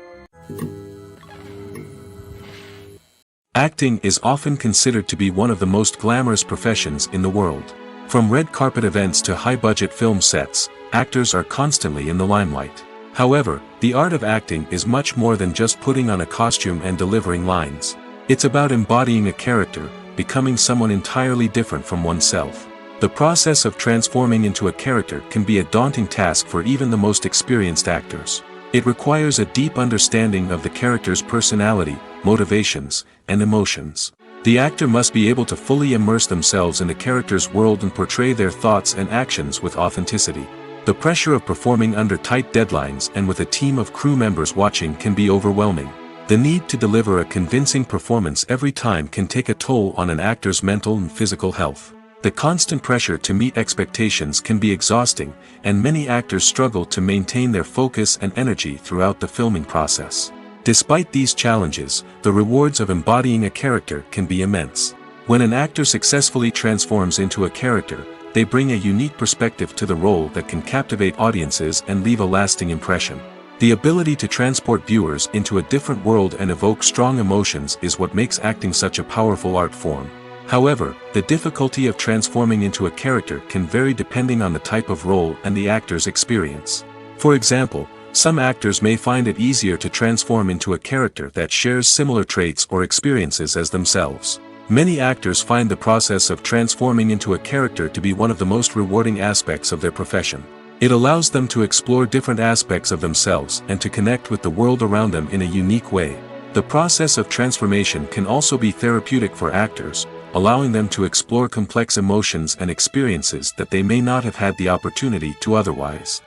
Acting is often considered to be one of the most glamorous professions in the world. From red carpet events to high-budget film sets, actors are constantly in the limelight. However, the art of acting is much more than just putting on a costume and delivering lines. It's about embodying a character, becoming someone entirely different from oneself. The process of transforming into a character can be a daunting task for even the most experienced actors. It requires a deep understanding of the character's personality, motivations, and emotions. The actor must be able to fully immerse themselves in the character's world and portray their thoughts and actions with authenticity. The pressure of performing under tight deadlines and with a team of crew members watching can be overwhelming. The need to deliver a convincing performance every time can take a toll on an actor's mental and physical health. The constant pressure to meet expectations can be exhausting, and many actors struggle to maintain their focus and energy throughout the filming process. Despite these challenges, the rewards of embodying a character can be immense. When an actor successfully transforms into a character, they bring a unique perspective to the role that can captivate audiences and leave a lasting impression. The ability to transport viewers into a different world and evoke strong emotions is what makes acting such a powerful art form. However, the difficulty of transforming into a character can vary depending on the type of role and the actor's experience. For example, some actors may find it easier to transform into a character that shares similar traits or experiences as themselves. Many actors find the process of transforming into a character to be one of the most rewarding aspects of their profession. It allows them to explore different aspects of themselves and to connect with the world around them in a unique way. The process of transformation can also be therapeutic for actors, allowing them to explore complex emotions and experiences that they may not have had the opportunity to otherwise.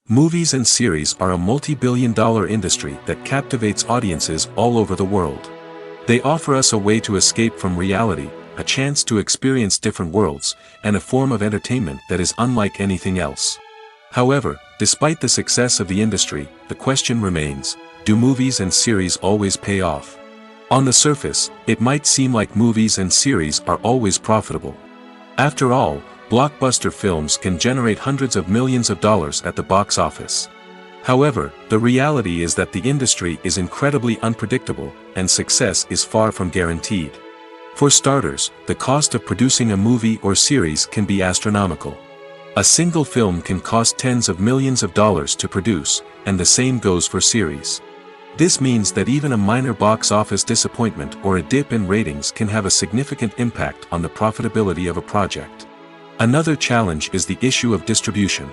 Movies and series are a multi-billion-dollar industry that captivates audiences all over the world. They offer us a way to escape from reality, a chance to experience different worlds, and a form of entertainment that is unlike anything else. However, despite the success of the industry, the question remains, do movies and series always pay off? On the surface, it might seem like movies and series are always profitable. After all, blockbuster films can generate hundreds of millions of dollars at the box office. However, the reality is that the industry is incredibly unpredictable, and success is far from guaranteed. For starters, the cost of producing a movie or series can be astronomical. A single film can cost tens of millions of dollars to produce, and the same goes for series. This means that even a minor box office disappointment or a dip in ratings can have a significant impact on the profitability of a project. Another challenge is the issue of distribution.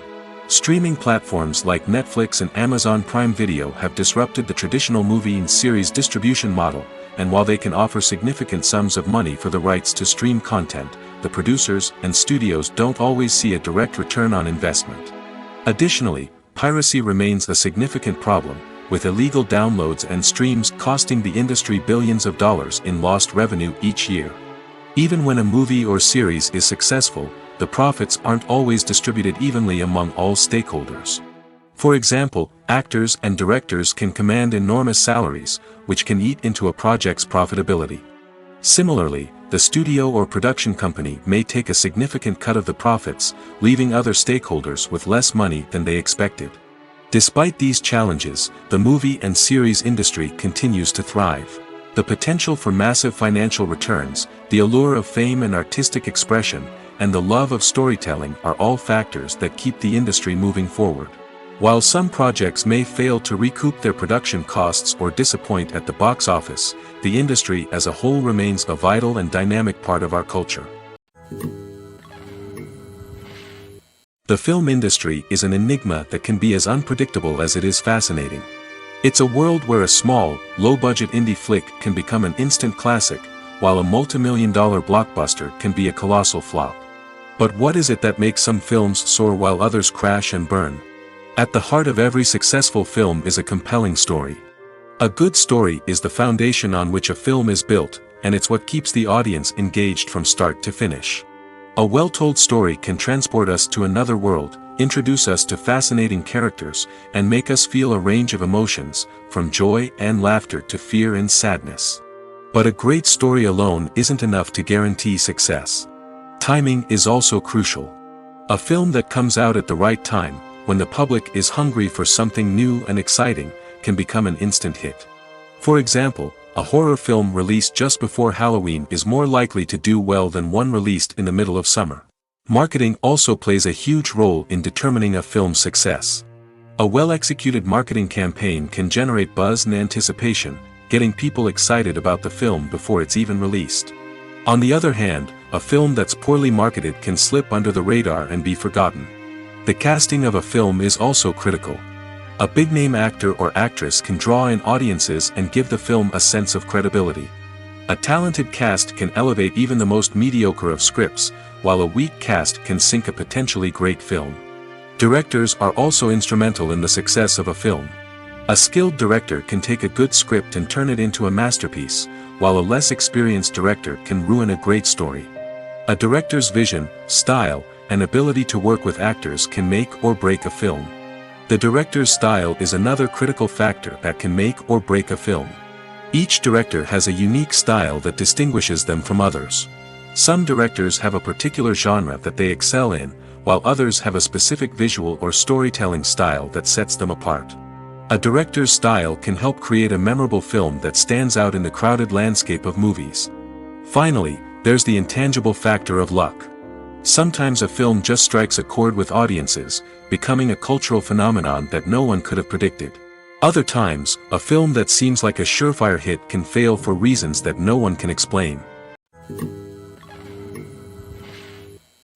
Streaming platforms like Netflix and Amazon Prime Video have disrupted the traditional movie and series distribution model, and while they can offer significant sums of money for the rights to stream content, the producers and studios don't always see a direct return on investment. Additionally, piracy remains a significant problem, with illegal downloads and streams costing the industry billions of dollars in lost revenue each year. Even when a movie or series is successful, the profits aren't always distributed evenly among all stakeholders. For example, actors and directors can command enormous salaries, which can eat into a project's profitability. Similarly, the studio or production company may take a significant cut of the profits, leaving other stakeholders with less money than they expected. Despite these challenges, the movie and series industry continues to thrive. The potential for massive financial returns, the allure of fame and artistic expression, and the love of storytelling are all factors that keep the industry moving forward. While some projects may fail to recoup their production costs or disappoint at the box office, the industry as a whole remains a vital and dynamic part of our culture. The film industry is an enigma that can be as unpredictable as it is fascinating. It's a world where a small, low-budget indie flick can become an instant classic, while a multi-million-dollar blockbuster can be a colossal flop. But what is it that makes some films soar while others crash and burn? At the heart of every successful film is a compelling story. A good story is the foundation on which a film is built, and it's what keeps the audience engaged from start to finish. A well-told story can transport us to another world, introduce us to fascinating characters, and make us feel a range of emotions, from joy and laughter to fear and sadness. But a great story alone isn't enough to guarantee success. Timing is also crucial. A film that comes out at the right time, when the public is hungry for something new and exciting, can become an instant hit. For example, a horror film released just before Halloween is more likely to do well than one released in the middle of summer. Marketing also plays a huge role in determining a film's success. A well-executed marketing campaign can generate buzz and anticipation, getting people excited about the film before it's even released. On the other hand, a film that's poorly marketed can slip under the radar and be forgotten. The casting of a film is also critical. A big-name actor or actress can draw in audiences and give the film a sense of credibility. A talented cast can elevate even the most mediocre of scripts, while a weak cast can sink a potentially great film. Directors are also instrumental in the success of a film. A skilled director can take a good script and turn it into a masterpiece, while a less experienced director can ruin a great story. A director's vision, style, and ability to work with actors can make or break a film. The director's style is another critical factor that can make or break a film. Each director has a unique style that distinguishes them from others. Some directors have a particular genre that they excel in, while others have a specific visual or storytelling style that sets them apart. A director's style can help create a memorable film that stands out in the crowded landscape of movies. Finally, there's the intangible factor of luck. Sometimes a film just strikes a chord with audiences, becoming a cultural phenomenon that no one could have predicted. Other times, a film that seems like a surefire hit can fail for reasons that no one can explain.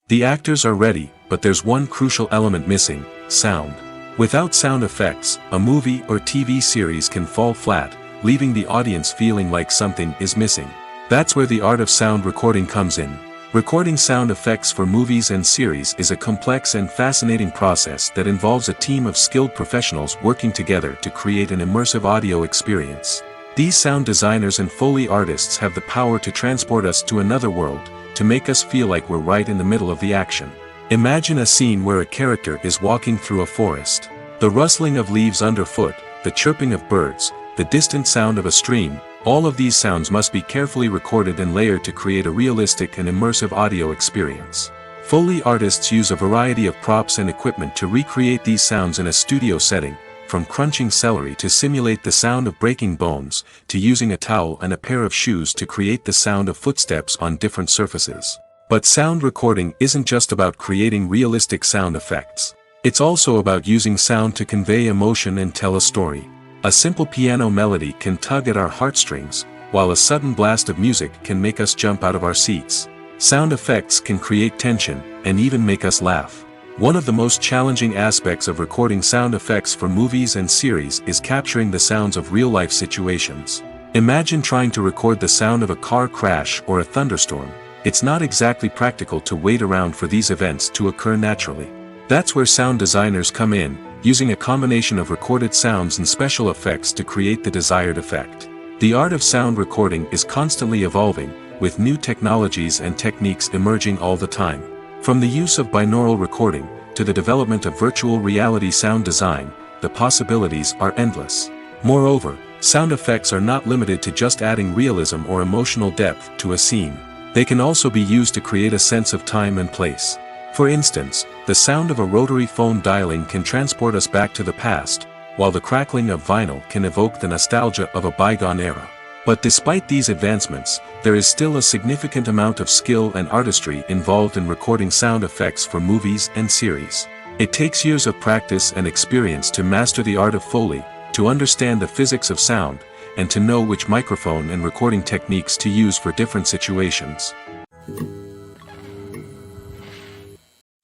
The actors are ready, but there's one crucial element missing: sound. Without sound effects, a movie or TV series can fall flat, leaving the audience feeling like something is missing. That's where the art of sound recording comes in. Recording sound effects for movies and series is a complex and fascinating process that involves a team of skilled professionals working together to create an immersive audio experience. These sound designers and Foley artists have the power to transport us to another world, to make us feel like we're right in the middle of the action. Imagine a scene where a character is walking through a forest. The rustling of leaves underfoot, the chirping of birds, the distant sound of a stream, all of these sounds must be carefully recorded and layered to create a realistic and immersive audio experience. Foley artists use a variety of props and equipment to recreate these sounds in a studio setting, from crunching celery to simulate the sound of breaking bones, to using a towel and a pair of shoes to create the sound of footsteps on different surfaces. But sound recording isn't just about creating realistic sound effects. It's also about using sound to convey emotion and tell a story. A simple piano melody can tug at our heartstrings, while a sudden blast of music can make us jump out of our seats. Sound effects can create tension, and even make us laugh. One of the most challenging aspects of recording sound effects for movies and series is capturing the sounds of real-life situations. Imagine trying to record the sound of a car crash or a thunderstorm. It's not exactly practical to wait around for these events to occur naturally. That's where sound designers come in, using a combination of recorded sounds and special effects to create the desired effect. The art of sound recording is constantly evolving, with new technologies and techniques emerging all the time. From the use of binaural recording, to the development of virtual reality sound design, the possibilities are endless. Moreover, sound effects are not limited to just adding realism or emotional depth to a scene. They can also be used to create a sense of time and place. For instance, the sound of a rotary phone dialing can transport us back to the past, while the crackling of vinyl can evoke the nostalgia of a bygone era. But despite these advancements, there is still a significant amount of skill and artistry involved in recording sound effects for movies and series. It takes years of practice and experience to master the art of Foley, to understand the physics of sound, and to know which microphone and recording techniques to use for different situations.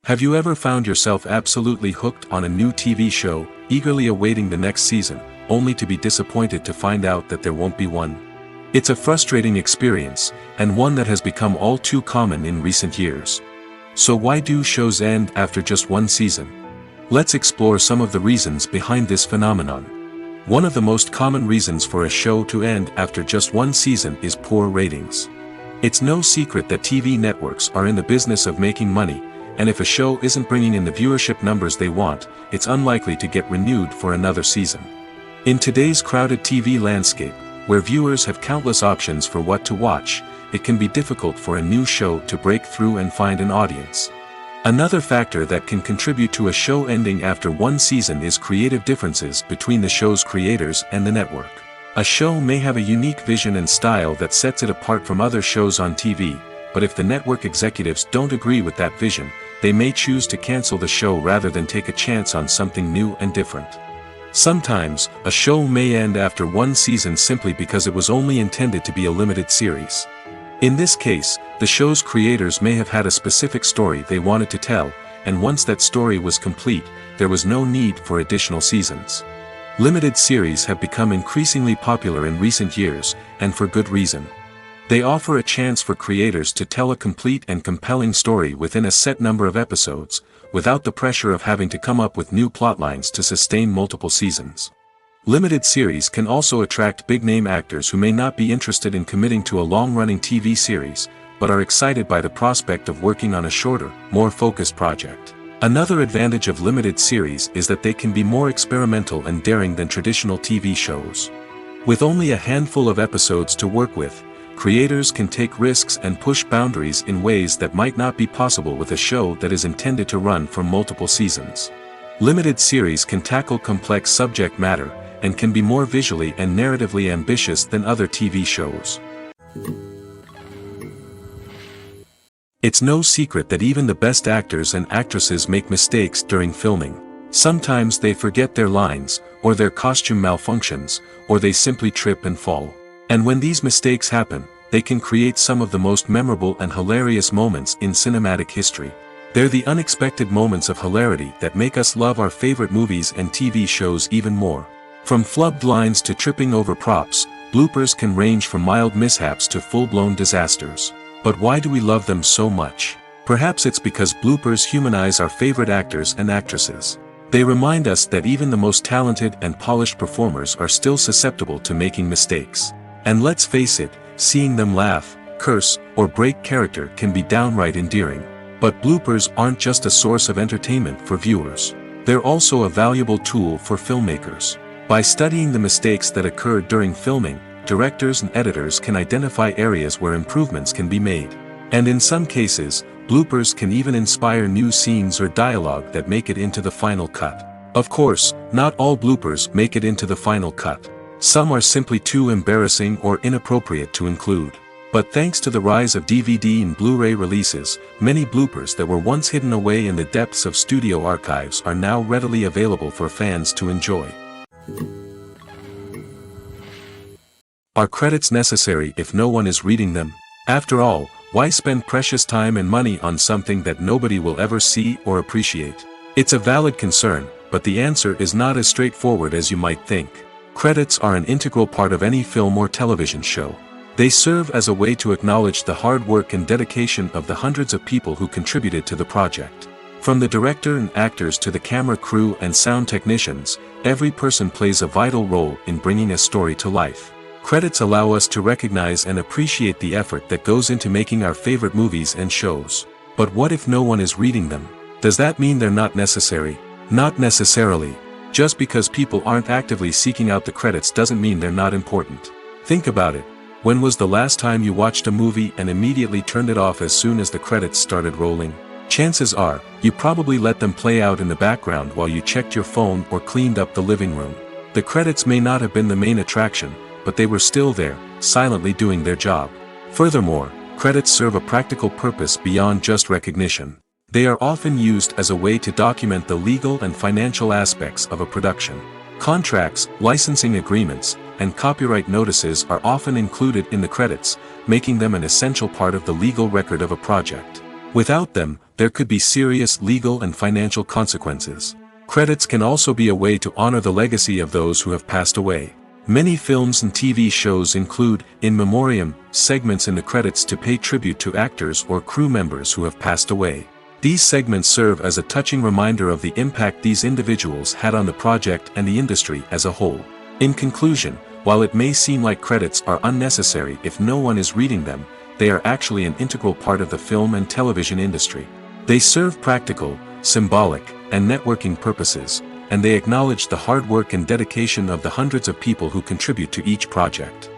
Have you ever found yourself absolutely hooked on a new TV show, eagerly awaiting the next season, only to be disappointed to find out that there won't be one? It's a frustrating experience, and one that has become all too common in recent years. So why do shows end after just one season? Let's explore some of the reasons behind this phenomenon. One of the most common reasons for a show to end after just one season is poor ratings. It's no secret that TV networks are in the business of making money, and if a show isn't bringing in the viewership numbers they want, it's unlikely to get renewed for another season. In today's crowded TV landscape, where viewers have countless options for what to watch, it can be difficult for a new show to break through and find an audience. Another factor that can contribute to a show ending after one season is creative differences between the show's creators and the network. A show may have a unique vision and style that sets it apart from other shows on TV, but if the network executives don't agree with that vision, they may choose to cancel the show rather than take a chance on something new and different. Sometimes, a show may end after one season simply because it was only intended to be a limited series. In this case, the show's creators may have had a specific story they wanted to tell, and once that story was complete, there was no need for additional seasons. Limited series have become increasingly popular in recent years, and for good reason. They offer a chance for creators to tell a complete and compelling story within a set number of episodes, without the pressure of having to come up with new plotlines to sustain multiple seasons. Limited series can also attract big-name actors who may not be interested in committing to a long-running TV series, but are excited by the prospect of working on a shorter, more focused project. Another advantage of limited series is that they can be more experimental and daring than traditional TV shows. With only a handful of episodes to work with, creators can take risks and push boundaries in ways that might not be possible with a show that is intended to run for multiple seasons. Limited series can tackle complex subject matter, and can be more visually and narratively ambitious than other TV shows. It's no secret that even the best actors and actresses make mistakes during filming. Sometimes they forget their lines, or their costume malfunctions, or they simply trip and fall. And when these mistakes happen, they can create some of the most memorable and hilarious moments in cinematic history. They're the unexpected moments of hilarity that make us love our favorite movies and TV shows even more. From flubbed lines to tripping over props, bloopers can range from mild mishaps to full-blown disasters. But why do we love them so much? Perhaps it's because bloopers humanize our favorite actors and actresses. They remind us that even the most talented and polished performers are still susceptible to making mistakes. And let's face it, seeing them laugh, curse, or break character can be downright endearing. But bloopers aren't just a source of entertainment for viewers. They're also a valuable tool for filmmakers. By studying the mistakes that occurred during filming, directors and editors can identify areas where improvements can be made. And in some cases, bloopers can even inspire new scenes or dialogue that make it into the final cut. Of course, not all bloopers make it into the final cut. Some are simply too embarrassing or inappropriate to include. But thanks to the rise of DVD and Blu-ray releases, many bloopers that were once hidden away in the depths of studio archives are now readily available for fans to enjoy. Are credits necessary if no one is reading them? After all, why spend precious time and money on something that nobody will ever see or appreciate? It's a valid concern, but the answer is not as straightforward as you might think. Credits are an integral part of any film or television show. They serve as a way to acknowledge the hard work and dedication of the hundreds of people who contributed to the project. From the director and actors to the camera crew and sound technicians, every person plays a vital role in bringing a story to life. Credits allow us to recognize and appreciate the effort that goes into making our favorite movies and shows. But what if no one is reading them? Does that mean they're not necessary? Not necessarily. Just because people aren't actively seeking out the credits doesn't mean they're not important. Think about it. When was the last time you watched a movie and immediately turned it off as soon as the credits started rolling? Chances are, you probably let them play out in the background while you checked your phone or cleaned up the living room. The credits may not have been the main attraction, but they were still there, silently doing their job. Furthermore, credits serve a practical purpose beyond just recognition. They are often used as a way to document the legal and financial aspects of a production. Contracts, licensing agreements, and copyright notices are often included in the credits, making them an essential part of the legal record of a project. Without them, there could be serious legal and financial consequences. Credits can also be a way to honor the legacy of those who have passed away. Many films and TV shows include, in memoriam, segments in the credits to pay tribute to actors or crew members who have passed away. These segments serve as a touching reminder of the impact these individuals had on the project and the industry as a whole. In conclusion, while it may seem like credits are unnecessary if no one is reading them, they are actually an integral part of the film and television industry. They serve practical, symbolic, and networking purposes, and they acknowledge the hard work and dedication of the hundreds of people who contribute to each project.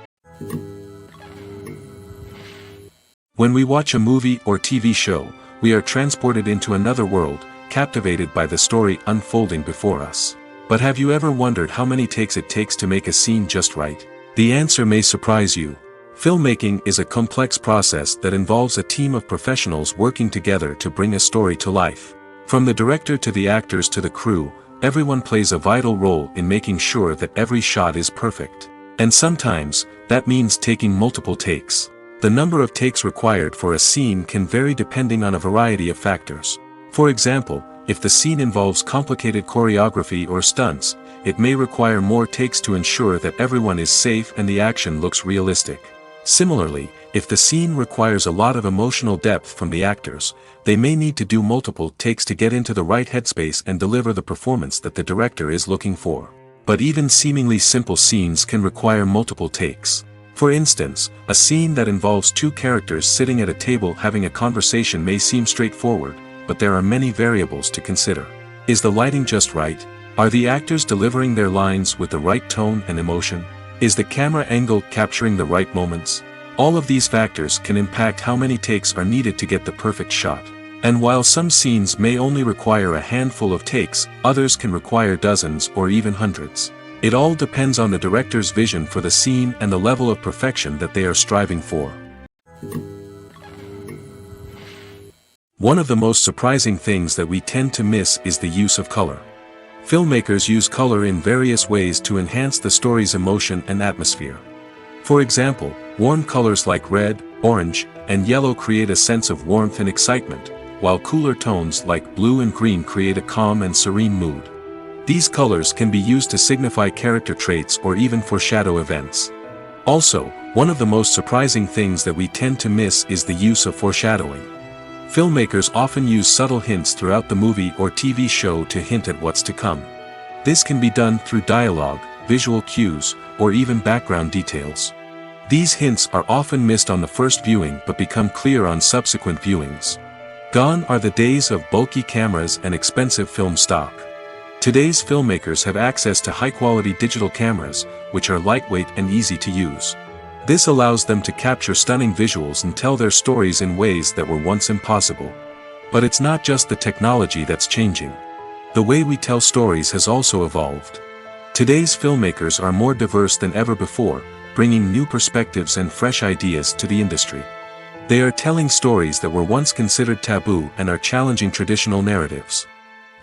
When we watch a movie or TV show, we are transported into another world, captivated by the story unfolding before us. But have you ever wondered how many takes it takes to make a scene just right? The answer may surprise you. Filmmaking is a complex process that involves a team of professionals working together to bring a story to life. From the director to the actors to the crew, everyone plays a vital role in making sure that every shot is perfect. And sometimes, that means taking multiple takes. The number of takes required for a scene can vary depending on a variety of factors. For example, if the scene involves complicated choreography or stunts, it may require more takes to ensure that everyone is safe and the action looks realistic. Similarly, if the scene requires a lot of emotional depth from the actors, they may need to do multiple takes to get into the right headspace and deliver the performance that the director is looking for. But even seemingly simple scenes can require multiple takes. For instance, a scene that involves two characters sitting at a table having a conversation may seem straightforward, but there are many variables to consider. Is the lighting just right? Are the actors delivering their lines with the right tone and emotion? Is the camera angle capturing the right moments? All of these factors can impact how many takes are needed to get the perfect shot. And while some scenes may only require a handful of takes, others can require dozens or even hundreds. It all depends on the director's vision for the scene and the level of perfection that they are striving for. One of the most surprising things that we tend to miss is the use of color. Filmmakers use color in various ways to enhance the story's emotion and atmosphere. For example, warm colors like red, orange, and yellow create a sense of warmth and excitement, while cooler tones like blue and green create a calm and serene mood. These colors can be used to signify character traits or even foreshadow events. Also, one of the most surprising things that we tend to miss is the use of foreshadowing. Filmmakers often use subtle hints throughout the movie or TV show to hint at what's to come. This can be done through dialogue, visual cues, or even background details. These hints are often missed on the first viewing but become clear on subsequent viewings. Gone are the days of bulky cameras and expensive film stock. Today's filmmakers have access to high-quality digital cameras, which are lightweight and easy to use. This allows them to capture stunning visuals and tell their stories in ways that were once impossible. But it's not just the technology that's changing. The way we tell stories has also evolved. Today's filmmakers are more diverse than ever before, bringing new perspectives and fresh ideas to the industry. They are telling stories that were once considered taboo and are challenging traditional narratives.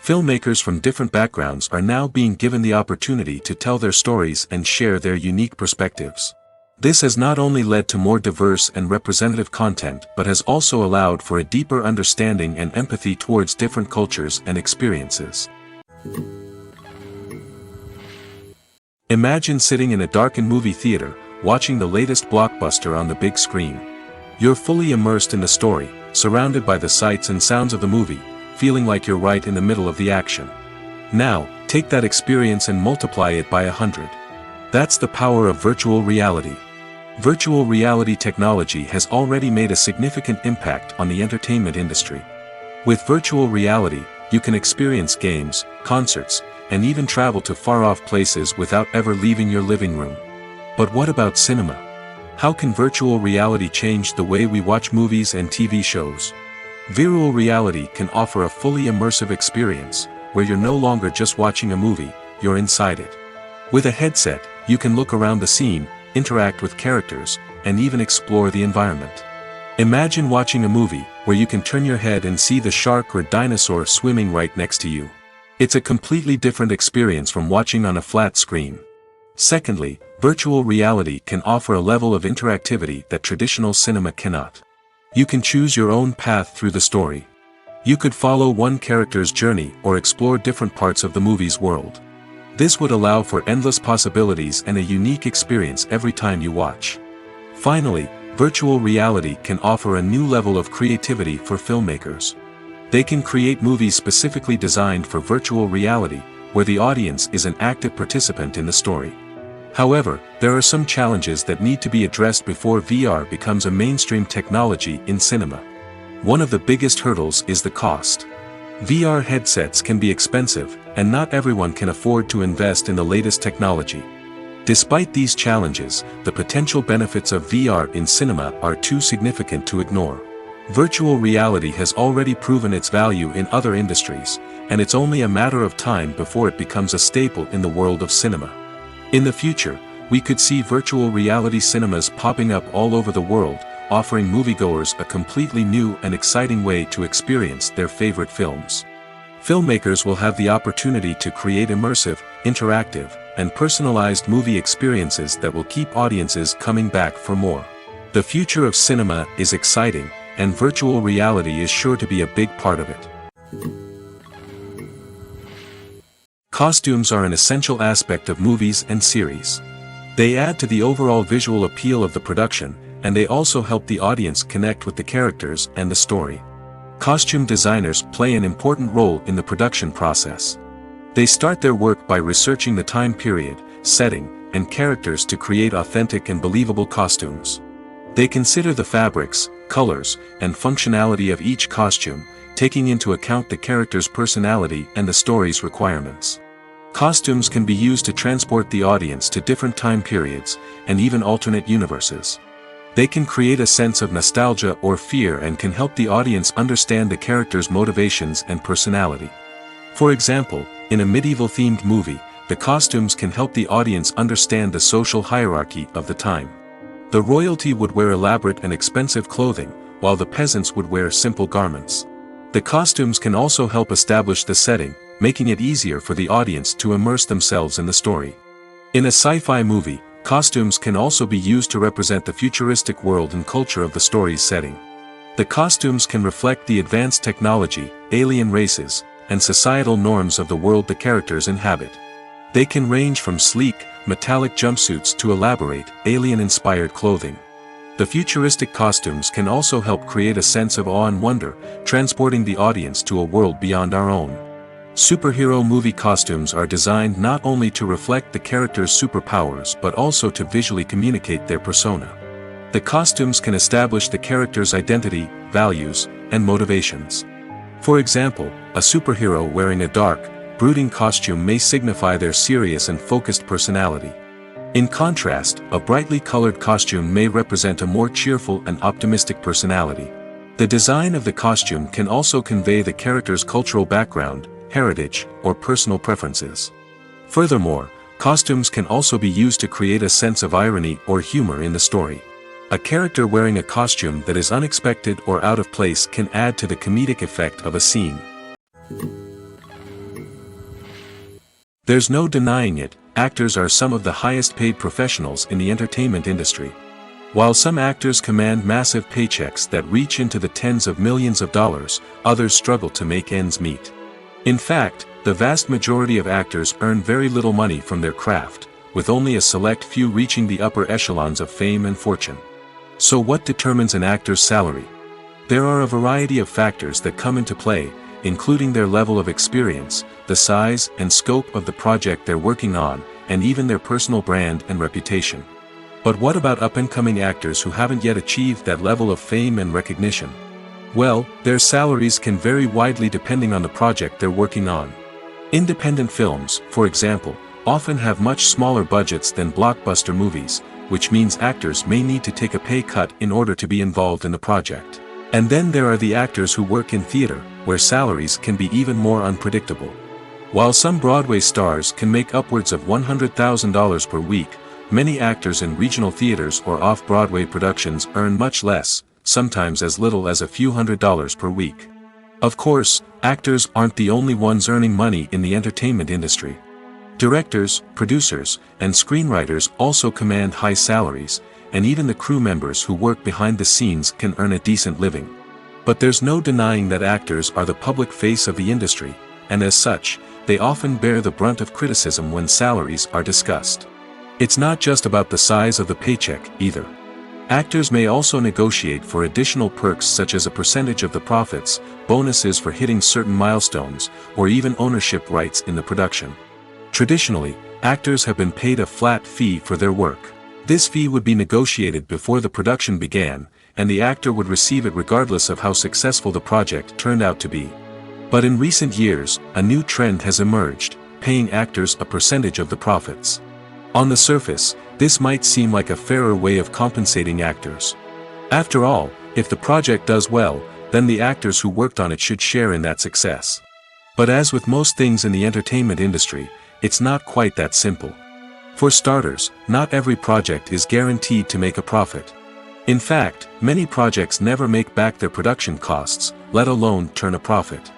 Filmmakers from different backgrounds are now being given the opportunity to tell their stories and share their unique perspectives. This has not only led to more diverse and representative content but has also allowed for a deeper understanding and empathy towards different cultures and experiences. Imagine sitting in a darkened movie theater, watching the latest blockbuster on the big screen. You're fully immersed in the story, surrounded by the sights and sounds of the movie, feeling like you're right in the middle of the action. Now, take that experience and multiply it by 100. That's the power of virtual reality. Virtual reality technology has already made a significant impact on the entertainment industry. With virtual reality, you can experience games, concerts, and even travel to far-off places without ever leaving your living room. But what about cinema? How can virtual reality change the way we watch movies and TV shows? Virtual reality can offer a fully immersive experience, where you're no longer just watching a movie, you're inside it. With a headset, you can look around the scene, interact with characters, and even explore the environment. Imagine watching a movie, where you can turn your head and see the shark or dinosaur swimming right next to you. It's a completely different experience from watching on a flat screen. Secondly, virtual reality can offer a level of interactivity that traditional cinema cannot. You can choose your own path through the story. You could follow one character's journey or explore different parts of the movie's world. This would allow for endless possibilities and a unique experience every time you watch. Finally, virtual reality can offer a new level of creativity for filmmakers. They can create movies specifically designed for virtual reality, where the audience is an active participant in the story. However, there are some challenges that need to be addressed before VR becomes a mainstream technology in cinema. One of the biggest hurdles is the cost. VR headsets can be expensive, and not everyone can afford to invest in the latest technology. Despite these challenges, the potential benefits of VR in cinema are too significant to ignore. Virtual reality has already proven its value in other industries, and it's only a matter of time before it becomes a staple in the world of cinema. In the future, we could see virtual reality cinemas popping up all over the world, offering moviegoers a completely new and exciting way to experience their favorite films. Filmmakers will have the opportunity to create immersive, interactive, and personalized movie experiences that will keep audiences coming back for more. The future of cinema is exciting, and virtual reality is sure to be a big part of it. Costumes are an essential aspect of movies and series. They add to the overall visual appeal of the production, and they also help the audience connect with the characters and the story. Costume designers play an important role in the production process. They start their work by researching the time period, setting, and characters to create authentic and believable costumes. They consider the fabrics, colors, and functionality of each costume, taking into account the character's personality and the story's requirements. Costumes can be used to transport the audience to different time periods, and even alternate universes. They can create a sense of nostalgia or fear and can help the audience understand the character's motivations and personality. For example, in a medieval-themed movie, the costumes can help the audience understand the social hierarchy of the time. The royalty would wear elaborate and expensive clothing, while the peasants would wear simple garments. The costumes can also help establish the setting, making it easier for the audience to immerse themselves in the story. In a sci-fi movie, costumes can also be used to represent the futuristic world and culture of the story's setting. The costumes can reflect the advanced technology, alien races, and societal norms of the world the characters inhabit. They can range from sleek, metallic jumpsuits to elaborate, alien-inspired clothing. The futuristic costumes can also help create a sense of awe and wonder, transporting the audience to a world beyond our own. Superhero movie costumes are designed not only to reflect the character's superpowers but also to visually communicate their persona. The costumes can establish the character's identity, values, and motivations. For example, a superhero wearing a dark, brooding costume may signify their serious and focused personality. In contrast, a brightly colored costume may represent a more cheerful and optimistic personality. The design of the costume can also convey the character's cultural background, heritage, or personal preferences. Furthermore, costumes can also be used to create a sense of irony or humor in the story. A character wearing a costume that is unexpected or out of place can add to the comedic effect of a scene. There's no denying it, actors are some of the highest paid professionals in the entertainment industry. While some actors command massive paychecks that reach into the tens of millions of dollars, others struggle to make ends meet. In fact, the vast majority of actors earn very little money from their craft, with only a select few reaching the upper echelons of fame and fortune. So what determines an actor's salary? There are a variety of factors that come into play, including their level of experience, the size and scope of the project they're working on, and even their personal brand and reputation. But what about up-and-coming actors who haven't yet achieved that level of fame and recognition? Well, their salaries can vary widely depending on the project they're working on. Independent films, for example, often have much smaller budgets than blockbuster movies, which means actors may need to take a pay cut in order to be involved in the project. And then there are the actors who work in theater, where salaries can be even more unpredictable. While some Broadway stars can make upwards of $100,000 per week, many actors in regional theaters or off-Broadway productions earn much less, sometimes as little as a few $100s per week. Of course, actors aren't the only ones earning money in the entertainment industry. Directors, producers, and screenwriters also command high salaries, and even the crew members who work behind the scenes can earn a decent living. But there's no denying that actors are the public face of the industry, and as such, they often bear the brunt of criticism when salaries are discussed. It's not just about the size of the paycheck, either. Actors may also negotiate for additional perks such as a percentage of the profits, bonuses for hitting certain milestones, or even ownership rights in the production. Traditionally, actors have been paid a flat fee for their work. This fee would be negotiated before the production began, and the actor would receive it regardless of how successful the project turned out to be. But in recent years, a new trend has emerged, paying actors a percentage of the profits. On the surface, this might seem like a fairer way of compensating actors. After all, if the project does well, then the actors who worked on it should share in that success. But as with most things in the entertainment industry, it's not quite that simple. For starters, not every project is guaranteed to make a profit. In fact, many projects never make back their production costs, let alone turn a profit.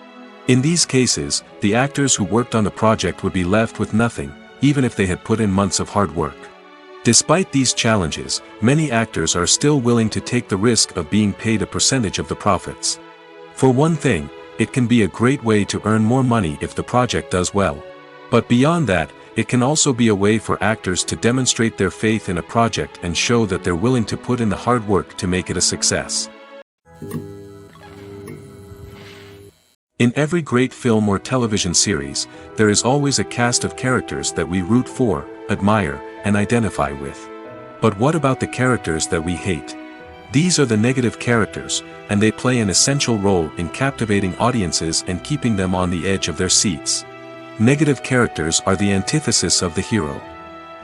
In these cases, the actors who worked on the project would be left with nothing, even if they had put in months of hard work. Despite these challenges, many actors are still willing to take the risk of being paid a percentage of the profits. For one thing, it can be a great way to earn more money if the project does well. But beyond that, it can also be a way for actors to demonstrate their faith in a project and show that they're willing to put in the hard work to make it a success. In every great film or television series, there is always a cast of characters that we root for, admire, and identify with. But what about the characters that we hate? These are the negative characters, and they play an essential role in captivating audiences and keeping them on the edge of their seats. Negative characters are the antithesis of the hero.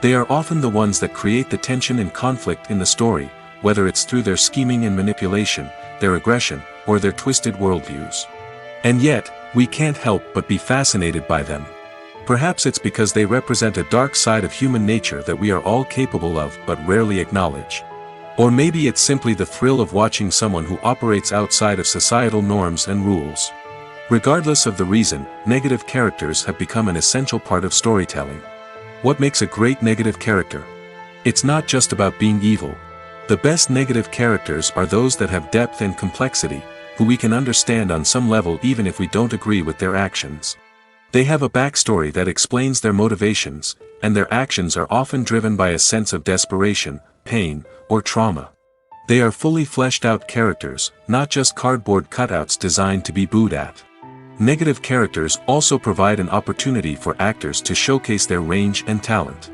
They are often the ones that create the tension and conflict in the story, whether it's through their scheming and manipulation, their aggression, or their twisted worldviews. And yet, we can't help but be fascinated by them. Perhaps it's because they represent a dark side of human nature that we are all capable of but rarely acknowledge. Or maybe it's simply the thrill of watching someone who operates outside of societal norms and rules. Regardless of the reason, negative characters have become an essential part of storytelling. What makes a great negative character? It's not just about being evil. The best negative characters are those that have depth and complexity, who we can understand on some level even if we don't agree with their actions. They have a backstory that explains their motivations, and their actions are often driven by a sense of desperation, pain, or trauma. They are fully fleshed out characters, not just cardboard cutouts designed to be booed at. Negative characters also provide an opportunity for actors to showcase their range and talent.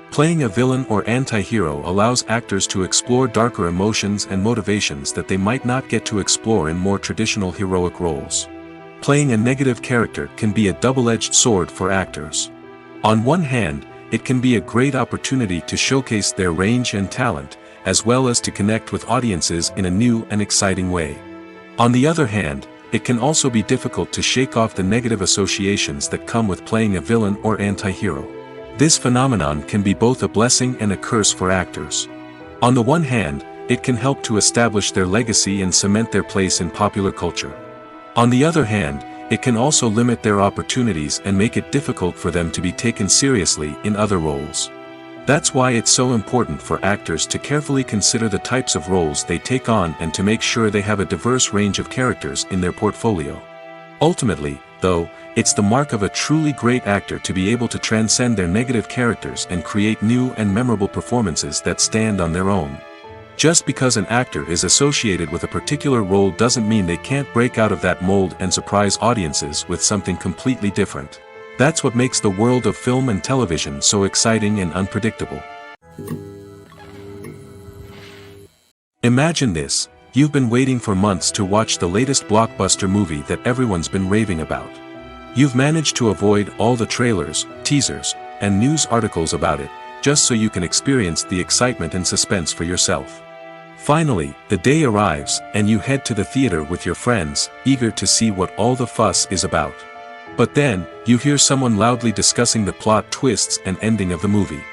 Playing a villain or anti-hero allows actors to explore darker emotions and motivations that they might not get to explore in more traditional heroic roles. Playing a negative character can be a double-edged sword for actors. On one hand, it can be a great opportunity to showcase their range and talent, as well as to connect with audiences in a new and exciting way. On the other hand, it can also be difficult to shake off the negative associations that come with playing a villain or anti-hero. This phenomenon can be both a blessing and a curse for actors. On the one hand, it can help to establish their legacy and cement their place in popular culture. On the other hand, it can also limit their opportunities and make it difficult for them to be taken seriously in other roles. That's why it's so important for actors to carefully consider the types of roles they take on and to make sure they have a diverse range of characters in their portfolio. Ultimately, though, it's the mark of a truly great actor to be able to transcend their negative characters and create new and memorable performances that stand on their own. Just because an actor is associated with a particular role doesn't mean they can't break out of that mold and surprise audiences with something completely different. That's what makes the world of film and television so exciting and unpredictable. Imagine this: you've been waiting for months to watch the latest blockbuster movie that everyone's been raving about. You've managed to avoid all the trailers, teasers, and news articles about it, just so you can experience the excitement and suspense for yourself. Finally, the day arrives, and you head to the theater with your friends, eager to see what all the fuss is about. But then, you hear someone loudly discussing the plot twists and ending of the movie.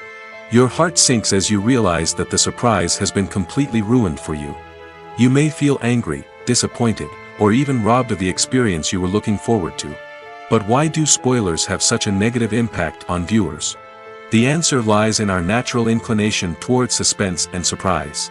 Your heart sinks as you realize that the surprise has been completely ruined for you. You may feel angry, disappointed, or even robbed of the experience you were looking forward to. But why do spoilers have such a negative impact on viewers? The answer lies in our natural inclination towards suspense and surprise.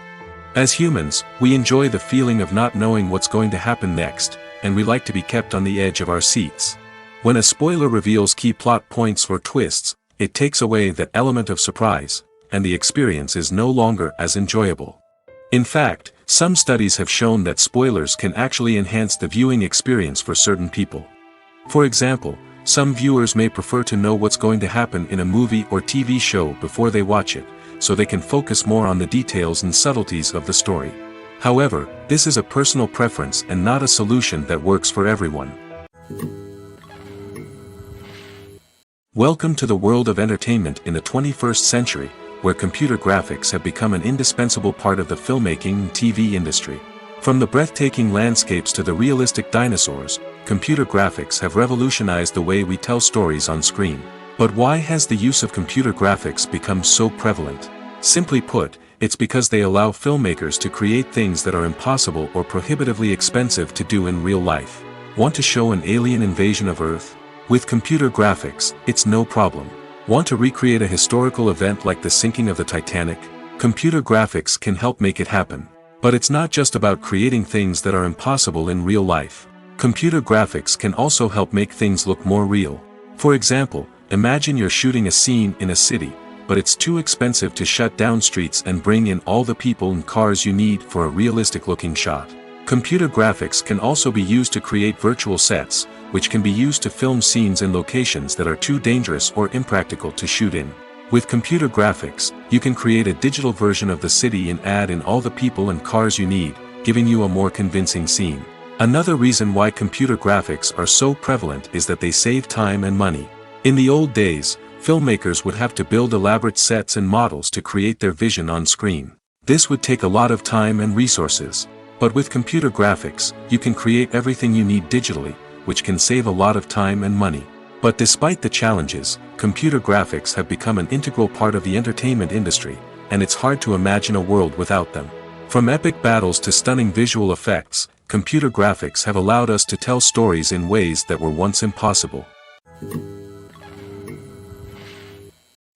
As humans, we enjoy the feeling of not knowing what's going to happen next, and we like to be kept on the edge of our seats. When a spoiler reveals key plot points or twists, it takes away that element of surprise, and the experience is no longer as enjoyable. In fact, some studies have shown that spoilers can actually enhance the viewing experience for certain people. For example, some viewers may prefer to know what's going to happen in a movie or TV show before they watch it, so they can focus more on the details and subtleties of the story. However, this is a personal preference and not a solution that works for everyone. Welcome to the world of entertainment in the 21st century, where computer graphics have become an indispensable part of the filmmaking and TV industry. From the breathtaking landscapes to the realistic dinosaurs, computer graphics have revolutionized the way we tell stories on screen. But why has the use of computer graphics become so prevalent? Simply put, it's because they allow filmmakers to create things that are impossible or prohibitively expensive to do in real life. Want to show an alien invasion of Earth? With computer graphics, it's no problem. Want to recreate a historical event like the sinking of the Titanic? Computer graphics can help make it happen. But it's not just about creating things that are impossible in real life. Computer graphics can also help make things look more real. For example, imagine you're shooting a scene in a city, but it's too expensive to shut down streets and bring in all the people and cars you need for a realistic-looking shot. Computer graphics can also be used to create virtual sets, which can be used to film scenes in locations that are too dangerous or impractical to shoot in. With computer graphics, you can create a digital version of the city and add in all the people and cars you need, giving you a more convincing scene. Another reason why computer graphics are so prevalent is that they save time and money. In the old days, filmmakers would have to build elaborate sets and models to create their vision on screen. This would take a lot of time and resources. But with computer graphics, you can create everything you need digitally, which can save a lot of time and money. But despite the challenges, computer graphics have become an integral part of the entertainment industry, and it's hard to imagine a world without them. From epic battles to stunning visual effects, computer graphics have allowed us to tell stories in ways that were once impossible.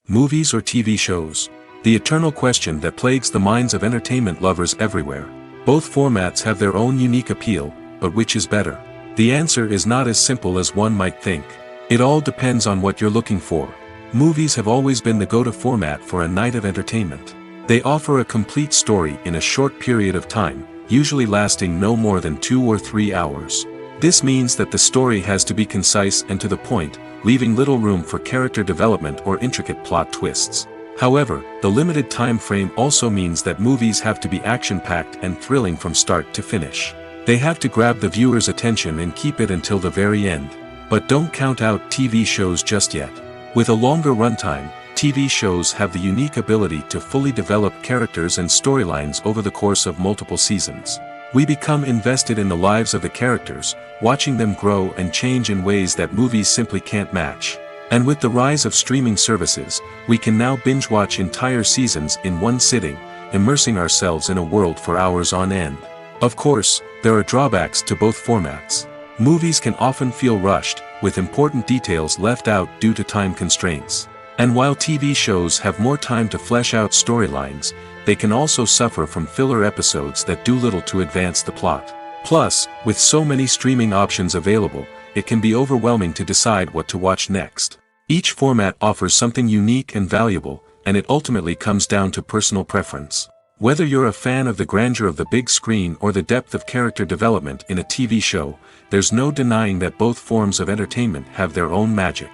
Movies or TV shows? The eternal question that plagues the minds of entertainment lovers everywhere. Both formats have their own unique appeal, but which is better? The answer is not as simple as one might think. It all depends on what you're looking for. Movies have always been the go-to format for a night of entertainment. They offer a complete story in a short period of time, usually lasting no more than 2 or 3 hours. This means that the story has to be concise and to the point, leaving little room for character development or intricate plot twists. However, the limited time frame also means that movies have to be action-packed and thrilling from start to finish. They have to grab the viewer's attention and keep it until the very end. But don't count out TV shows just yet. With a longer runtime, TV shows have the unique ability to fully develop characters and storylines over the course of multiple seasons. We become invested in the lives of the characters, watching them grow and change in ways that movies simply can't match. And with the rise of streaming services, we can now binge-watch entire seasons in one sitting, immersing ourselves in a world for hours on end. Of course, there are drawbacks to both formats. Movies can often feel rushed, with important details left out due to time constraints. And while TV shows have more time to flesh out storylines, they can also suffer from filler episodes that do little to advance the plot. Plus, with so many streaming options available, it can be overwhelming to decide what to watch next. Each format offers something unique and valuable, and it ultimately comes down to personal preference. Whether you're a fan of the grandeur of the big screen or the depth of character development in a TV show, there's no denying that both forms of entertainment have their own magic.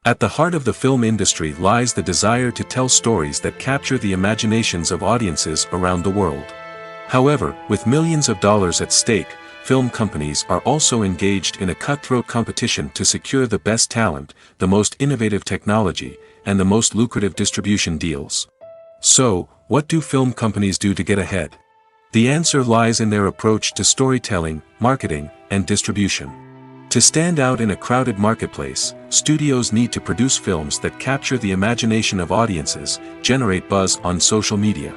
At the heart of the film industry lies the desire to tell stories that capture the imaginations of audiences around the world. However, with millions of dollars at stake, film companies are also engaged in a cutthroat competition to secure the best talent, the most innovative technology, and the most lucrative distribution deals. So, what do film companies do to get ahead? The answer lies in their approach to storytelling, marketing, and distribution. To stand out in a crowded marketplace, studios need to produce films that capture the imagination of audiences, generate buzz on social media.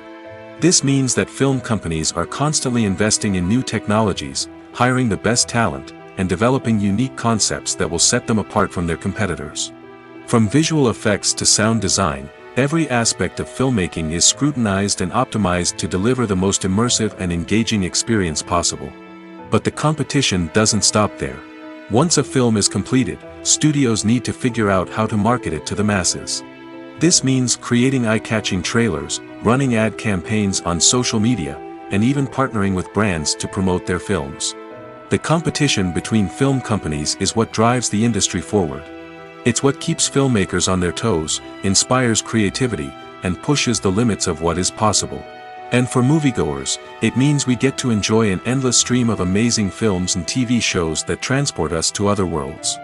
This means that film companies are constantly investing in new technologies, hiring the best talent, and developing unique concepts that will set them apart from their competitors. From visual effects to sound design, every aspect of filmmaking is scrutinized and optimized to deliver the most immersive and engaging experience possible. But the competition doesn't stop there. Once a film is completed, studios need to figure out how to market it to the masses. This means creating eye-catching trailers, running ad campaigns on social media, and even partnering with brands to promote their films. The competition between film companies is what drives the industry forward. It's what keeps filmmakers on their toes, inspires creativity, and pushes the limits of what is possible. And for moviegoers, it means we get to enjoy an endless stream of amazing films and TV shows that transport us to other worlds.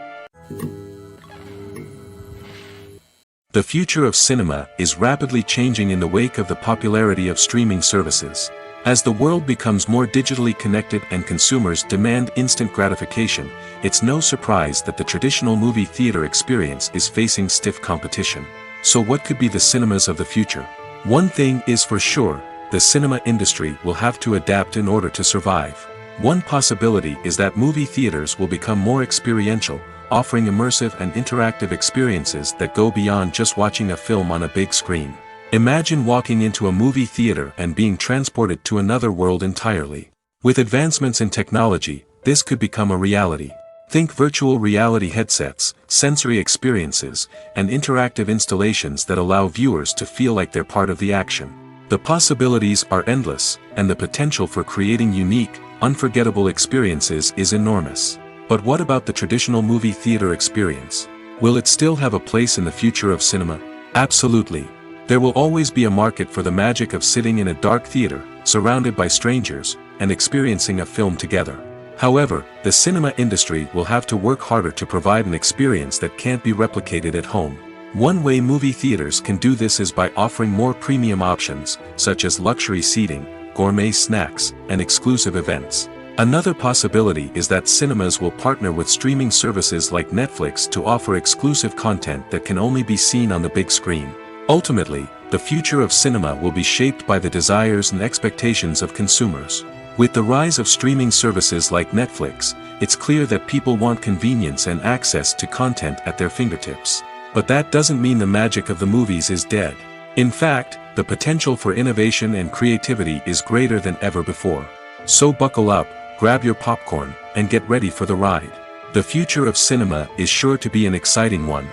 The future of cinema is rapidly changing in the wake of the popularity of streaming services. As the world becomes more digitally connected and consumers demand instant gratification, it's no surprise that the traditional movie theater experience is facing stiff competition. So what could be the cinemas of the future? One thing is for sure, the cinema industry will have to adapt in order to survive. One possibility is that movie theaters will become more experiential, offering immersive and interactive experiences that go beyond just watching a film on a big screen. Imagine walking into a movie theater and being transported to another world entirely. With advancements in technology, this could become a reality. Think virtual reality headsets, sensory experiences, and interactive installations that allow viewers to feel like they're part of the action. The possibilities are endless, and the potential for creating unique, unforgettable experiences is enormous. But what about the traditional movie theater experience? Will it still have a place in the future of cinema? Absolutely. There will always be a market for the magic of sitting in a dark theater, surrounded by strangers, and experiencing a film together. However, the cinema industry will have to work harder to provide an experience that can't be replicated at home. One way movie theaters can do this is by offering more premium options, such as luxury seating, gourmet snacks, and exclusive events. Another possibility is that cinemas will partner with streaming services like Netflix to offer exclusive content that can only be seen on the big screen. Ultimately, the future of cinema will be shaped by the desires and expectations of consumers. With the rise of streaming services like Netflix, it's clear that people want convenience and access to content at their fingertips. But that doesn't mean the magic of the movies is dead. In fact, the potential for innovation and creativity is greater than ever before. So buckle up, grab your popcorn, and get ready for the ride. The future of cinema is sure to be an exciting one.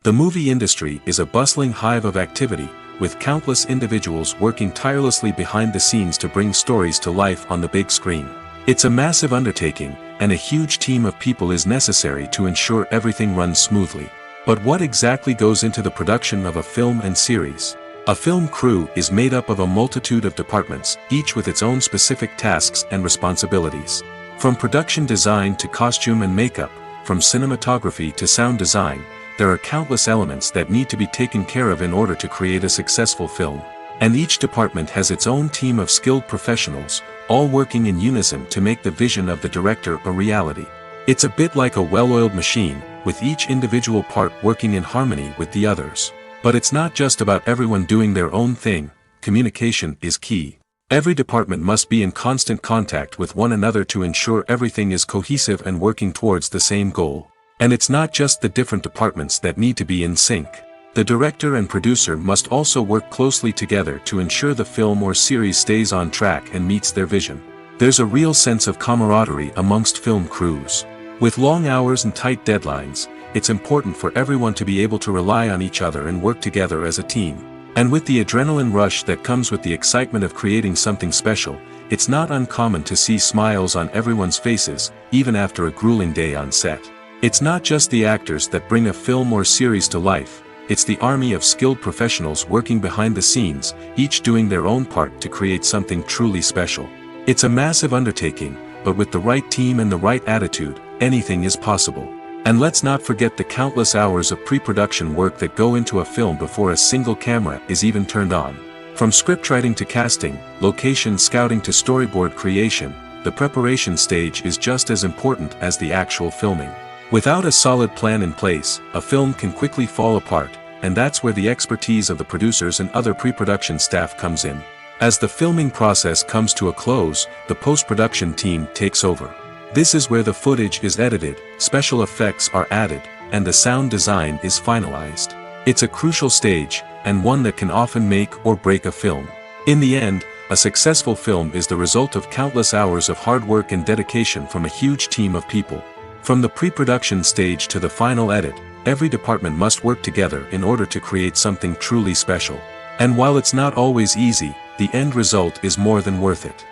The movie industry is a bustling hive of activity, with countless individuals working tirelessly behind the scenes to bring stories to life on the big screen. It's a massive undertaking, and a huge team of people is necessary to ensure everything runs smoothly. But what exactly goes into the production of a film and series? A film crew is made up of a multitude of departments, each with its own specific tasks and responsibilities. From production design to costume and makeup, from cinematography to sound design, there are countless elements that need to be taken care of in order to create a successful film. And each department has its own team of skilled professionals, all working in unison to make the vision of the director a reality. It's a bit like a well-oiled machine, with each individual part working in harmony with the others. But it's not just about everyone doing their own thing, communication is key. Every department must be in constant contact with one another to ensure everything is cohesive and working towards the same goal. And it's not just the different departments that need to be in sync. The director and producer must also work closely together to ensure the film or series stays on track and meets their vision. There's a real sense of camaraderie amongst film crews. With long hours and tight deadlines, it's important for everyone to be able to rely on each other and work together as a team. And with the adrenaline rush that comes with the excitement of creating something special, it's not uncommon to see smiles on everyone's faces, even after a grueling day on set. It's not just the actors that bring a film or series to life, it's the army of skilled professionals working behind the scenes, each doing their own part to create something truly special. It's a massive undertaking, but with the right team and the right attitude, anything is possible. And let's not forget the countless hours of pre-production work that go into a film before a single camera is even turned on. From scriptwriting to casting, location scouting to storyboard creation, the preparation stage is just as important as the actual filming. Without a solid plan in place, a film can quickly fall apart, and that's where the expertise of the producers and other pre-production staff comes in. As the filming process comes to a close, the post-production team takes over. This is where the footage is edited, special effects are added, and the sound design is finalized. It's a crucial stage, and one that can often make or break a film. In the end, a successful film is the result of countless hours of hard work and dedication from a huge team of people. From the pre-production stage to the final edit, every department must work together in order to create something truly special. And while it's not always easy, the end result is more than worth it.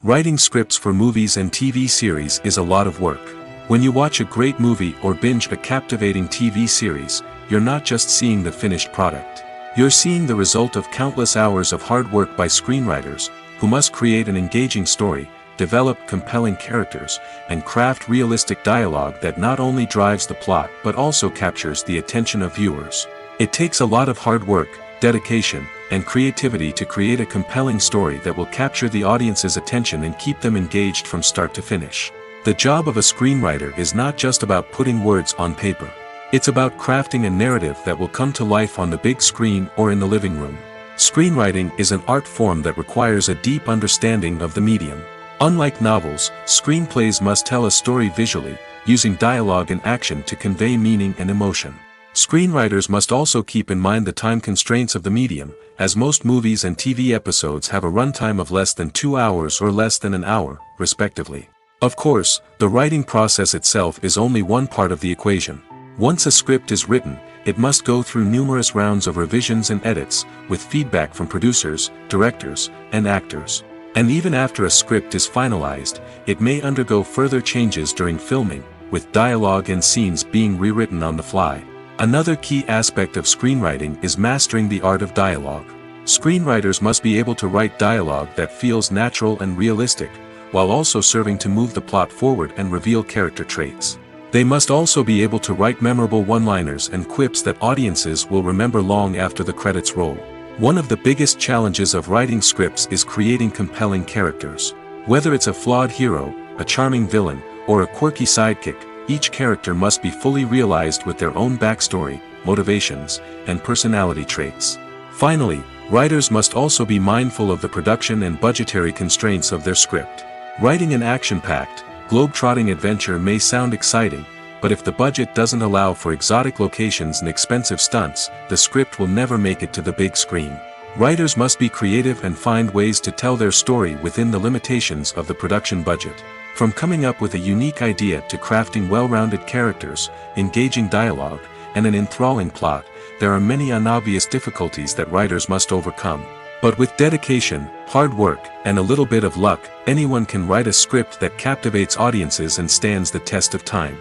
Writing scripts for movies and TV series is a lot of work. When you watch a great movie or binge a captivating TV series, you're not just seeing the finished product. You're seeing the result of countless hours of hard work by screenwriters, who must create an engaging story, develop compelling characters, and craft realistic dialogue that not only drives the plot but also captures the attention of viewers. It takes a lot of hard work, dedication, and creativity to create a compelling story that will capture the audience's attention and keep them engaged from start to finish. The job of a screenwriter is not just about putting words on paper. It's about crafting a narrative that will come to life on the big screen or in the living room. Screenwriting is an art form that requires a deep understanding of the medium. Unlike novels, screenplays must tell a story visually, using dialogue and action to convey meaning and emotion. Screenwriters must also keep in mind the time constraints of the medium, as most movies and TV episodes have a runtime of less than 2 hours or less than an hour, respectively. Of course, the writing process itself is only one part of the equation. Once a script is written, it must go through numerous rounds of revisions and edits, with feedback from producers, directors, and actors. And even after a script is finalized, it may undergo further changes during filming, with dialogue and scenes being rewritten on the fly. Another key aspect of screenwriting is mastering the art of dialogue. Screenwriters must be able to write dialogue that feels natural and realistic, while also serving to move the plot forward and reveal character traits. They must also be able to write memorable one-liners and quips that audiences will remember long after the credits roll. One of the biggest challenges of writing scripts is creating compelling characters. Whether it's a flawed hero, a charming villain, or a quirky sidekick, each character must be fully realized with their own backstory, motivations, and personality traits. Finally, writers must also be mindful of the production and budgetary constraints of their script. Writing an action-packed, globe-trotting adventure may sound exciting, but if the budget doesn't allow for exotic locations and expensive stunts, the script will never make it to the big screen. Writers must be creative and find ways to tell their story within the limitations of the production budget. From coming up with a unique idea to crafting well-rounded characters, engaging dialogue, and an enthralling plot, there are many unobvious difficulties that writers must overcome. But with dedication, hard work, and a little bit of luck, anyone can write a script that captivates audiences and stands the test of time.